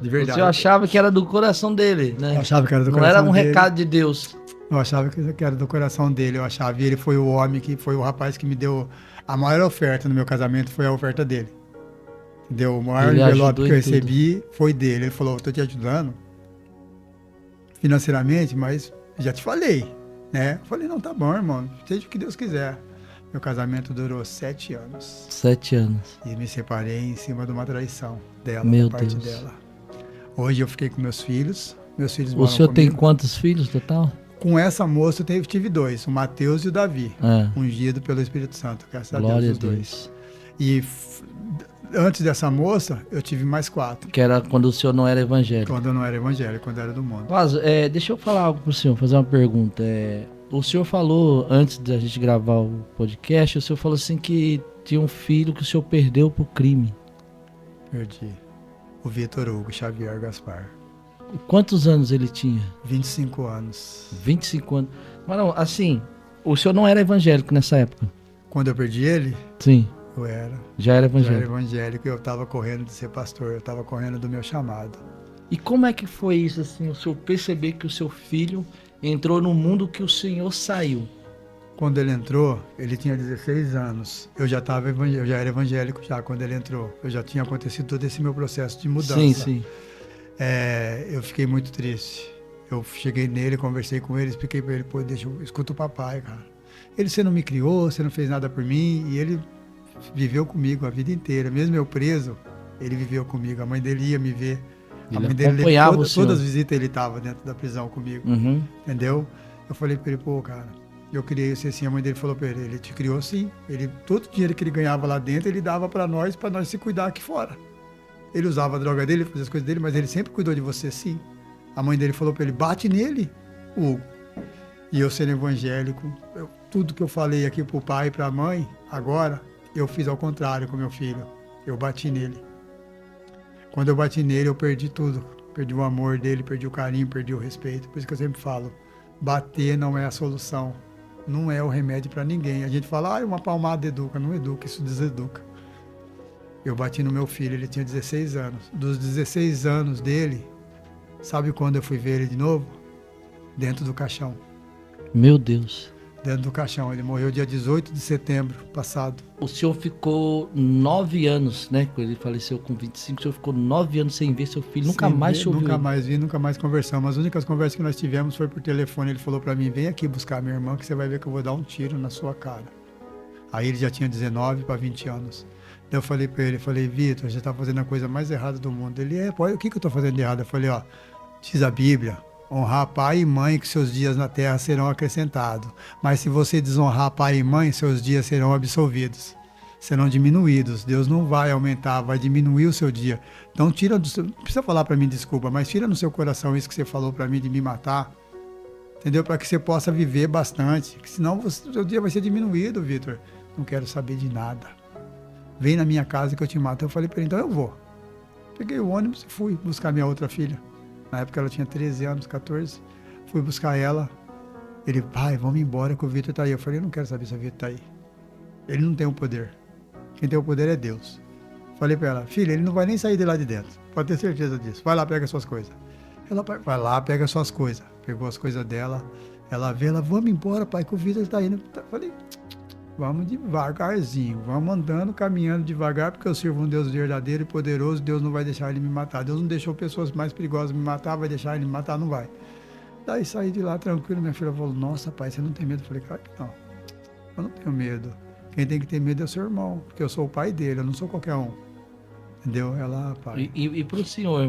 De verdade. O senhor achava que era do coração dele, né? Eu achava que era do coração dele. Não era um recado de Deus. Eu achava que era do coração dele, eu achava. E ele foi o homem, que foi o rapaz que me deu a maior oferta no meu casamento, foi a oferta dele. Entendeu? O maior envelope que eu recebi foi dele. Ele falou, tô te ajudando financeiramente, mas já te falei, né? Eu falei, não, tá bom, irmão, seja o que Deus quiser. Meu casamento durou 7 anos. 7 anos. E me separei em cima de uma traição dela, Meu da parte Deus. dela. Hoje eu fiquei com meus filhos. Meus filhos moram comigo. O senhor tem quantos filhos total? Com essa moça eu tive 2, o Mateus e o Davi, ungido pelo Espírito Santo, graças a Deus, os 2. E antes dessa moça, eu tive mais 4. Que era quando o senhor não era evangélico. Quando eu não era evangélico, quando eu era do mundo. Mas, deixa eu falar algo pro senhor, fazer uma pergunta. O senhor falou, antes da gente gravar o podcast, o senhor falou assim que tinha um filho que o senhor perdeu pro crime. Perdi. O Vitor Hugo Xavier Gaspar. E quantos anos ele tinha? 25 anos. 25 anos. Mas não, assim, o senhor não era evangélico nessa época? Quando eu perdi ele? Sim. Eu era. Já era evangélico? Já era evangélico e eu estava correndo de ser pastor, eu estava correndo do meu chamado. E como é que foi isso, assim, o senhor perceber que o seu filho entrou no mundo que o senhor saiu? Quando ele entrou, ele tinha 16 anos. Eu já era evangélico já quando ele entrou. Eu já tinha acontecido todo esse meu processo de mudança. Sim, sim. Eu fiquei muito triste. Eu cheguei nele, conversei com ele, expliquei para ele, pô, escuta o papai, cara. Ele, você não me criou, você não fez nada por mim, e ele viveu comigo a vida inteira. Mesmo eu preso, ele viveu comigo. A mãe dele ia me ver. Ele a mãe dele todas as visitas ele estava dentro da prisão comigo. Uhum. Entendeu? Eu falei para ele, pô, cara, eu criei você assim. A mãe dele falou para ele te criou sim. Todo o dinheiro que ele ganhava lá dentro, ele dava para nós se cuidar aqui fora. Ele usava a droga dele, fazia as coisas dele, mas ele sempre cuidou de você sim. A mãe dele falou para ele, bate nele, Hugo. E eu sendo evangélico, tudo que eu falei aqui pro pai e pra mãe, agora, eu fiz ao contrário com meu filho. Eu bati nele. Quando eu bati nele, eu perdi tudo. Perdi o amor dele, perdi o carinho, perdi o respeito. Por isso que eu sempre falo, bater não é a solução. Não é o remédio para ninguém. A gente fala, uma palmada educa. Não educa, isso deseduca. Eu bati no meu filho, ele tinha 16 anos. Dos 16 anos dele, sabe quando eu fui ver ele de novo? Dentro do caixão. Meu Deus. Dentro do caixão. Ele morreu dia 18 de setembro passado. O senhor ficou 9 anos, né? Quando ele faleceu com 25, o senhor ficou 9 anos sem ver seu filho. Nunca mais ouviu. Nunca mais vi, nunca mais conversamos. As únicas conversas que nós tivemos foi por telefone. Ele falou para mim, vem aqui buscar minha irmã que você vai ver que eu vou dar um tiro na sua cara. Aí ele já tinha 19 para 20 anos. Eu falei para ele, Vitor, você está fazendo a coisa mais errada do mundo. Ele, pô, o que eu estou fazendo de errado? Eu falei, diz a Bíblia, honrar pai e mãe que seus dias na terra serão acrescentados. Mas se você desonrar pai e mãe, seus dias serão absolvidos. Serão diminuídos. Deus não vai aumentar, vai diminuir o seu dia. Então tira do seu... Não precisa falar para mim desculpa, mas tira no seu coração isso que você falou para mim de me matar. Entendeu? Para que você possa viver bastante. Que senão o seu dia vai ser diminuído, Vitor. Não quero saber de nada. Vem na minha casa que eu te mato. Eu falei para ele, então eu vou. Peguei o ônibus e fui buscar minha outra filha. Na época ela tinha 13 anos, 14. Fui buscar ela. Ele, pai, vamos embora que o Vitor tá aí. Eu falei, eu não quero saber se o Vitor tá aí. Ele não tem o poder. Quem tem o poder é Deus. Falei para ela, filha, ele não vai nem sair de lá de dentro. Pode ter certeza disso. Vai lá, pega suas coisas. Ela, vai lá, pega suas coisas. Pegou as coisas dela. Ela veio, vamos embora, pai, que o Vitor tá indo. Falei, vamos devagarzinho, vamos andando, caminhando devagar, porque eu sirvo um Deus verdadeiro e poderoso, Deus não vai deixar ele me matar. Deus não deixou pessoas mais perigosas me matar, vai deixar ele me matar? Não vai. Daí saí de lá tranquilo, minha filha falou, nossa pai, você não tem medo? Eu falei, claro que não, eu não tenho medo. Quem tem que ter medo é o seu irmão, porque eu sou o pai dele, eu não sou qualquer um. Entendeu? Ela, pai. E para o senhor,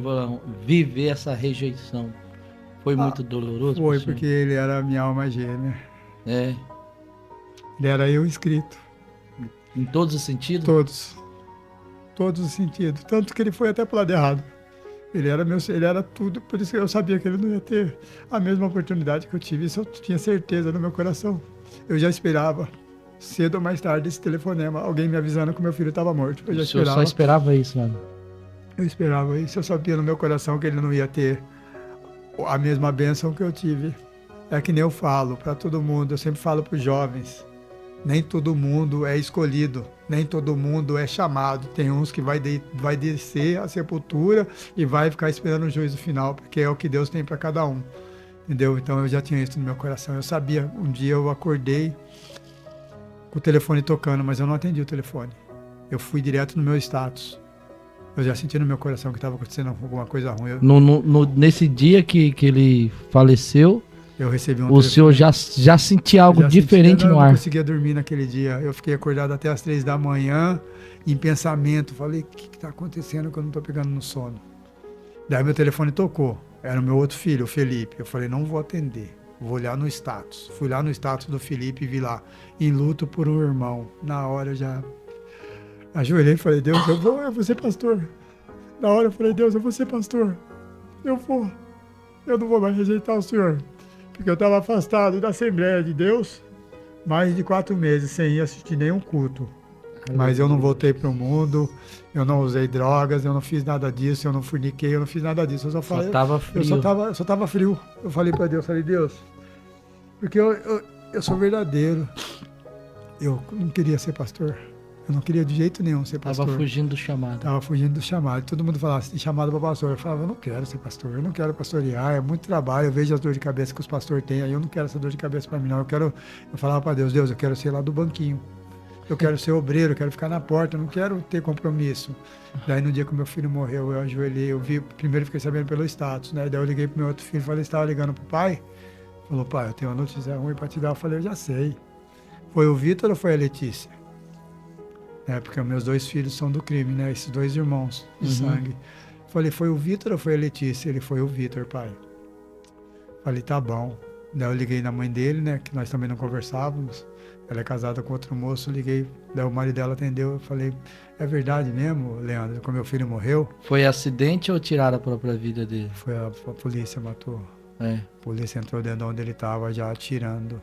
viver essa rejeição, foi muito doloroso? Foi, porque ele era a minha alma gêmea. É. Ele era eu escrito. Em todos os sentidos? Todos. Todos os sentidos. Tanto que ele foi até pro lado errado. Ele era tudo, por isso que eu sabia que ele não ia ter a mesma oportunidade que eu tive. Isso eu tinha certeza no meu coração. Eu já esperava. cedo ou mais tarde, esse telefonema, alguém me avisando que meu filho estava morto. Eu já O senhor esperava. só esperava isso, mano. Eu esperava isso, eu sabia no meu coração que ele não ia ter a mesma bênção que eu tive. É que nem eu falo para todo mundo, eu sempre falo para os jovens, nem todo mundo é escolhido, nem todo mundo é chamado. Tem uns que vai descer a sepultura e vai ficar esperando o juízo final, porque é o que Deus tem para cada um. Entendeu? Então eu já tinha isso no meu coração. Eu sabia, um dia eu acordei com o telefone tocando, mas eu não atendi o telefone. Eu fui direto no meu status. Eu já senti no meu coração que estava acontecendo alguma coisa ruim. Nesse dia que ele faleceu, Eu recebi um o senhor já sentia algo diferente no ar. Eu não conseguia dormir naquele dia. Eu fiquei acordado até as 3 da manhã, em pensamento. Falei, o que está acontecendo que eu não estou pegando no sono? Daí meu telefone tocou. Era o meu outro filho, o Felipe. Eu falei, não vou atender. Vou olhar no status. Fui lá no status do Felipe e vi lá, em luto por um irmão. Na hora eu já ajoelhei e falei, Deus, eu vou ser pastor. Na hora eu falei, Deus, eu vou ser pastor. Eu não vou mais rejeitar o Senhor. Porque eu estava afastado da Assembleia de Deus mais de 4 meses, sem ir assistir nenhum culto. Mas eu não voltei para o mundo, eu não usei drogas, eu não fiz nada disso, eu não forniquei, eu não fiz nada disso. Eu só falei, tava frio. Eu só estava frio. Eu falei para Deus, Deus, porque eu sou verdadeiro. Eu não queria ser pastor. Eu não queria de jeito nenhum ser pastor. Tava fugindo do chamado. Tava fugindo do chamado. Todo mundo falava, tem chamado para pastor. Eu falava, eu não quero ser pastor, eu não quero pastorear, é muito trabalho, eu vejo as dores de cabeça que os pastores têm, aí eu não quero essa dor de cabeça para mim não. Eu falava para Deus, eu quero ser lá do banquinho. Eu quero ser obreiro, eu quero ficar na porta, eu não quero ter compromisso. Daí no dia que meu filho morreu, eu ajoelhei, primeiro fiquei sabendo pelo status, né? Daí eu liguei pro meu outro filho, falei, estava ligando pro pai? Falou, pai, eu tenho uma notícia ruim para te dar. Eu falei, eu já sei. Foi o Vitor ou foi a Letícia? Porque meus 2 filhos são do crime, né? Esses 2 irmãos de sangue. Falei, foi o Vitor ou foi a Letícia? Ele, foi o Vitor, pai. Falei, tá bom. Daí eu liguei na mãe dele, né? Que nós também não conversávamos. Ela é casada com outro moço, liguei. Daí o marido dela atendeu. Eu falei, é verdade mesmo, Leandro, que o meu filho morreu? Foi acidente ou tiraram a própria vida dele? Foi a polícia matou. A polícia entrou dentro de onde ele estava já atirando.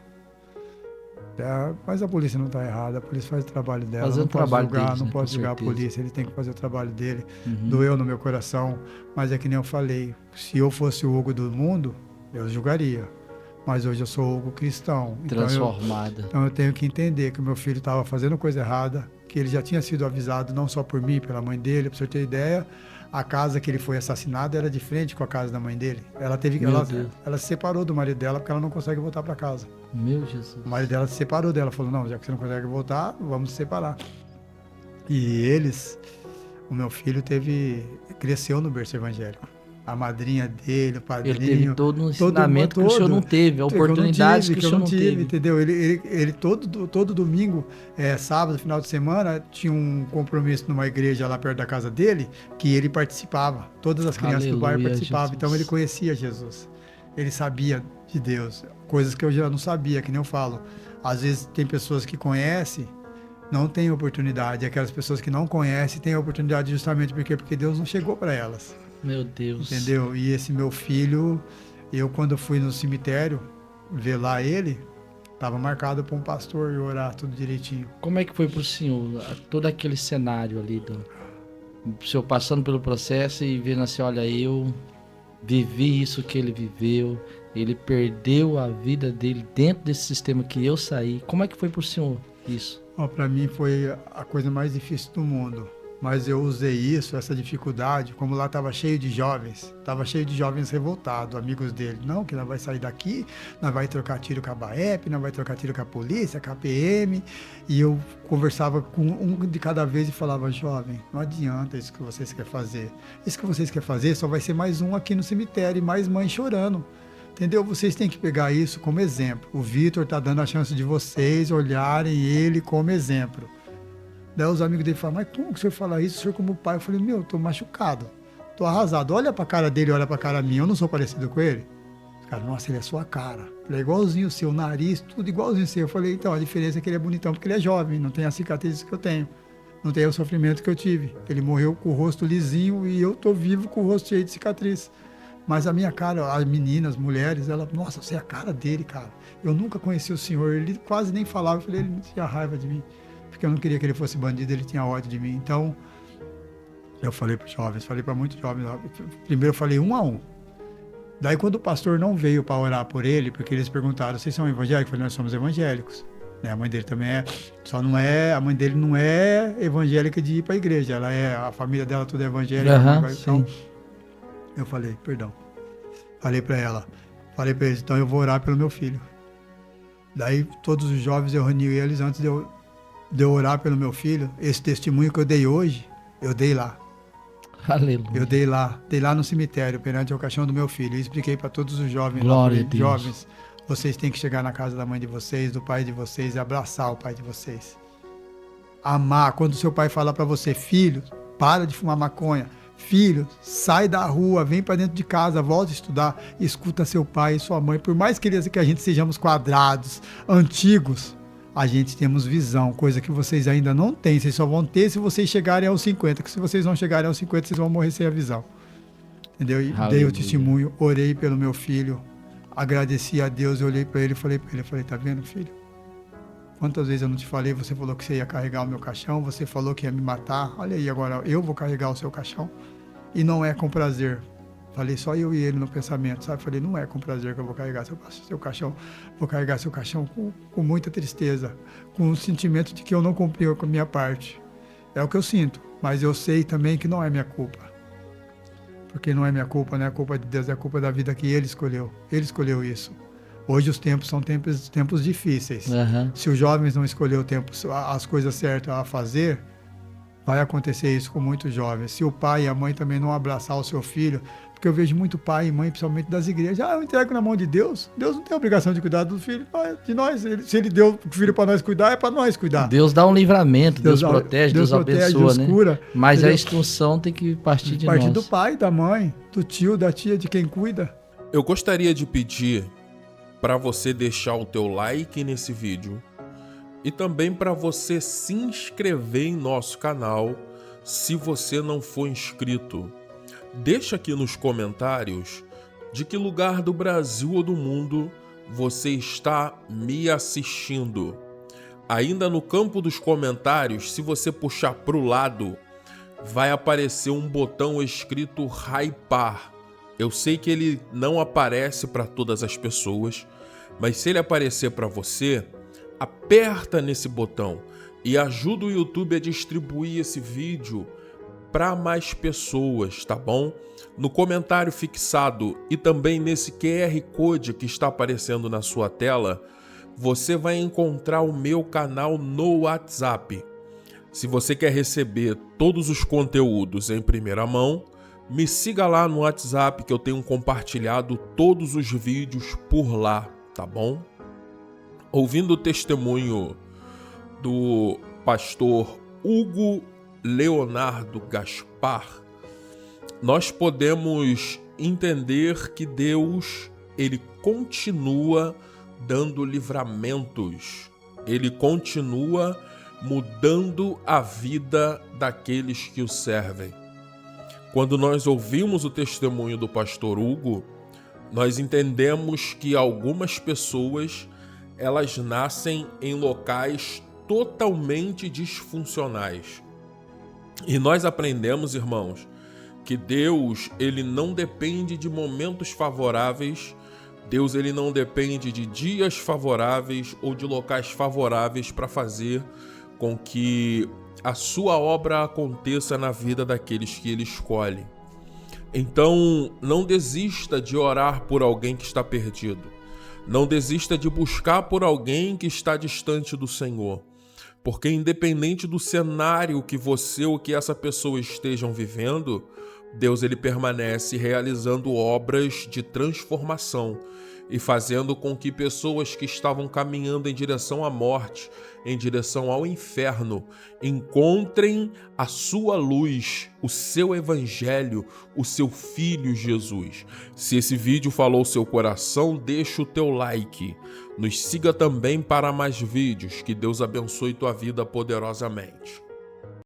Mas a polícia não está errada, a polícia faz o trabalho dela. Fazendo o trabalho deles, não né? posso julgar a polícia, ele tem que fazer o trabalho dele. Doeu no meu coração, mas é que nem eu falei, se eu fosse o Hugo do mundo, eu julgaria. Mas hoje eu sou o Hugo cristão. Transformada. Então eu tenho que entender que o meu filho estava fazendo coisa errada, que ele já tinha sido avisado não só por mim, pela mãe dele. Para você ter ideia, a casa que ele foi assassinado era de frente com a casa da mãe dele. Ela se separou do marido dela porque ela não consegue voltar para casa. Meu Jesus. O marido dela se separou dela, falou, não, já que você não consegue voltar, vamos se separar. E o meu filho cresceu no berço evangélico. A madrinha dele, o padrinho... Ele teve todo um ensinamento que o senhor não teve, a oportunidade que o senhor não teve. Entendeu? Ele todo domingo, sábado, final de semana, tinha um compromisso numa igreja lá perto da casa dele, que ele participava. Todas as crianças do bairro participavam. Jesus. Então ele conhecia Jesus. Ele sabia de Deus. Coisas que eu já não sabia, que nem eu falo. Às vezes tem pessoas que conhecem, não têm oportunidade. Aquelas pessoas que não conhecem têm oportunidade justamente porque Deus não chegou para elas. Meu Deus. Entendeu? E esse meu filho, quando fui no cemitério ver lá ele, estava marcado para um pastor e orar tudo direitinho. Como é que foi para o senhor, todo aquele cenário ali, o senhor passando pelo processo e vendo assim, olha, eu vivi isso que ele viveu, ele perdeu a vida dele dentro desse sistema que eu saí. Como é que foi para o senhor isso? Para mim foi a coisa mais difícil do mundo. Mas eu usei essa dificuldade, como lá estava cheio de jovens revoltados, amigos dele. Não, que nós vai sair daqui, nós vai trocar tiro com a BAEP, nós vai trocar tiro com a polícia, com a PM. E eu conversava com um de cada vez e falava, jovem, não adianta isso que vocês querem fazer. Isso que vocês querem fazer só vai ser mais um aqui no cemitério e mais mãe chorando. Entendeu? Vocês têm que pegar isso como exemplo. O Vitor está dando a chance de vocês olharem ele como exemplo. Daí os amigos dele falam, mas como que o senhor fala isso? O senhor como pai? Eu falei, eu tô machucado, tô arrasado. Olha pra cara dele, olha pra cara minha, eu não sou parecido com ele? Os caras, nossa, ele é sua cara. Ele é igualzinho o seu, nariz, tudo igualzinho o seu. Eu falei, então, a diferença é que ele é bonitão porque ele é jovem, não tem as cicatrizes que eu tenho, não tem o sofrimento que eu tive. Ele morreu com o rosto lisinho e eu tô vivo com o rosto cheio de cicatriz. Mas a minha cara, as meninas, mulheres, ela, nossa, você é a cara dele, cara. Eu nunca conheci o senhor, ele quase nem falava. Eu falei, ele tinha raiva de mim, porque eu não queria que ele fosse bandido, ele tinha ódio de mim. Então, eu falei para os jovens, falei para muitos jovens. Primeiro eu falei 1 a 1. Daí quando o pastor não veio para orar por ele, porque eles perguntaram, vocês são evangélicos? Eu falei, nós somos evangélicos. A mãe dele também é, só não é, a mãe dele não é evangélica de ir para a igreja, ela é, a família dela toda é evangélica. Então, eu falei, perdão. Falei para eles, então eu vou orar pelo meu filho. Daí todos os jovens eu reuni eles antes de eu orar pelo meu filho. Esse testemunho que eu dei hoje, eu dei lá. Aleluia. Eu dei lá no cemitério, perante o caixão do meu filho. E expliquei para todos os jovens. Glória a Deus. Jovens, vocês têm que chegar na casa da mãe de vocês, do pai de vocês, e abraçar o pai de vocês. Amar. Quando seu pai fala para você, filho, para de fumar maconha. Filho, sai da rua, vem para dentro de casa, volta a estudar, escuta seu pai e sua mãe. Por mais que a gente sejamos quadrados, antigos, a gente temos visão, coisa que vocês ainda não têm. Vocês só vão ter se vocês chegarem aos 50, que se vocês não chegarem aos 50, vocês vão morrer sem a visão. Entendeu? E dei o testemunho, orei pelo meu filho, agradeci a Deus, eu olhei para ele e falei para ele, tá vendo, filho? Quantas vezes eu não te falei, você falou que você ia carregar o meu caixão, você falou que ia me matar, olha aí, agora eu vou carregar o seu caixão, e não é com prazer. Falei só eu e ele no pensamento, sabe? Falei, não é com prazer que eu vou carregar seu caixão, vou carregar seu caixão com muita tristeza, com o sentimento de que eu não cumpri com a minha parte. É o que eu sinto, mas eu sei também que não é minha culpa. Porque não é minha culpa, não é culpa de Deus, é culpa da vida que Ele escolheu. Ele escolheu isso. Hoje os tempos são tempos difíceis. Uhum. Se os jovens não escolherem as coisas certas a fazer, vai acontecer isso com muitos jovens. Se o pai e a mãe também não abraçar o seu filho, porque eu vejo muito pai e mãe, principalmente das igrejas, eu entrego na mão de Deus. Deus não tem a obrigação de cuidar do filho, de nós. Se Ele deu o filho para nós cuidar, é para nós cuidar. Deus dá um livramento, Deus protege, Deus abençoa, Deus cura, né? Mas entendeu? A instrução tem que partir de nós. Partir do pai, da mãe, do tio, da tia, de quem cuida. Eu gostaria de pedir para você deixar o teu like nesse vídeo e também para você se inscrever em nosso canal se você não for inscrito. Deixa aqui nos comentários de que lugar do Brasil ou do mundo você está me assistindo. Ainda no campo dos comentários, se você puxar para o lado, vai aparecer um botão escrito hypar. Eu sei que ele não aparece para todas as pessoas, mas se ele aparecer para você, aperta nesse botão e ajuda o YouTube a distribuir esse vídeo para mais pessoas, tá bom? No comentário fixado e também nesse QR Code que está aparecendo na sua tela, você vai encontrar o meu canal no WhatsApp. Se você quer receber todos os conteúdos em primeira mão, me siga lá no WhatsApp que eu tenho compartilhado todos os vídeos por lá, tá bom? Ouvindo o testemunho do pastor Hugo Leonardo Gaspar, nós podemos entender que Deus, ele continua dando livramentos, ele continua mudando a vida daqueles que o servem. Quando nós ouvimos o testemunho do pastor Hugo, nós entendemos que algumas pessoas, elas nascem em locais totalmente disfuncionais. E nós aprendemos, irmãos, que Deus, ele não depende de momentos favoráveis, Deus, ele não depende de dias favoráveis ou de locais favoráveis para fazer com que a sua obra aconteça na vida daqueles que ele escolhe. Então, não desista de orar por alguém que está perdido. Não desista de buscar por alguém que está distante do Senhor. Porque independente do cenário que você ou que essa pessoa estejam vivendo, Deus, ele permanece realizando obras de transformação e fazendo com que pessoas que estavam caminhando em direção à morte, em direção ao inferno, encontrem a sua luz, o seu evangelho, o seu Filho Jesus. Se esse vídeo falou o seu coração, deixa o teu like. Nos siga também para mais vídeos. Que Deus abençoe tua vida poderosamente.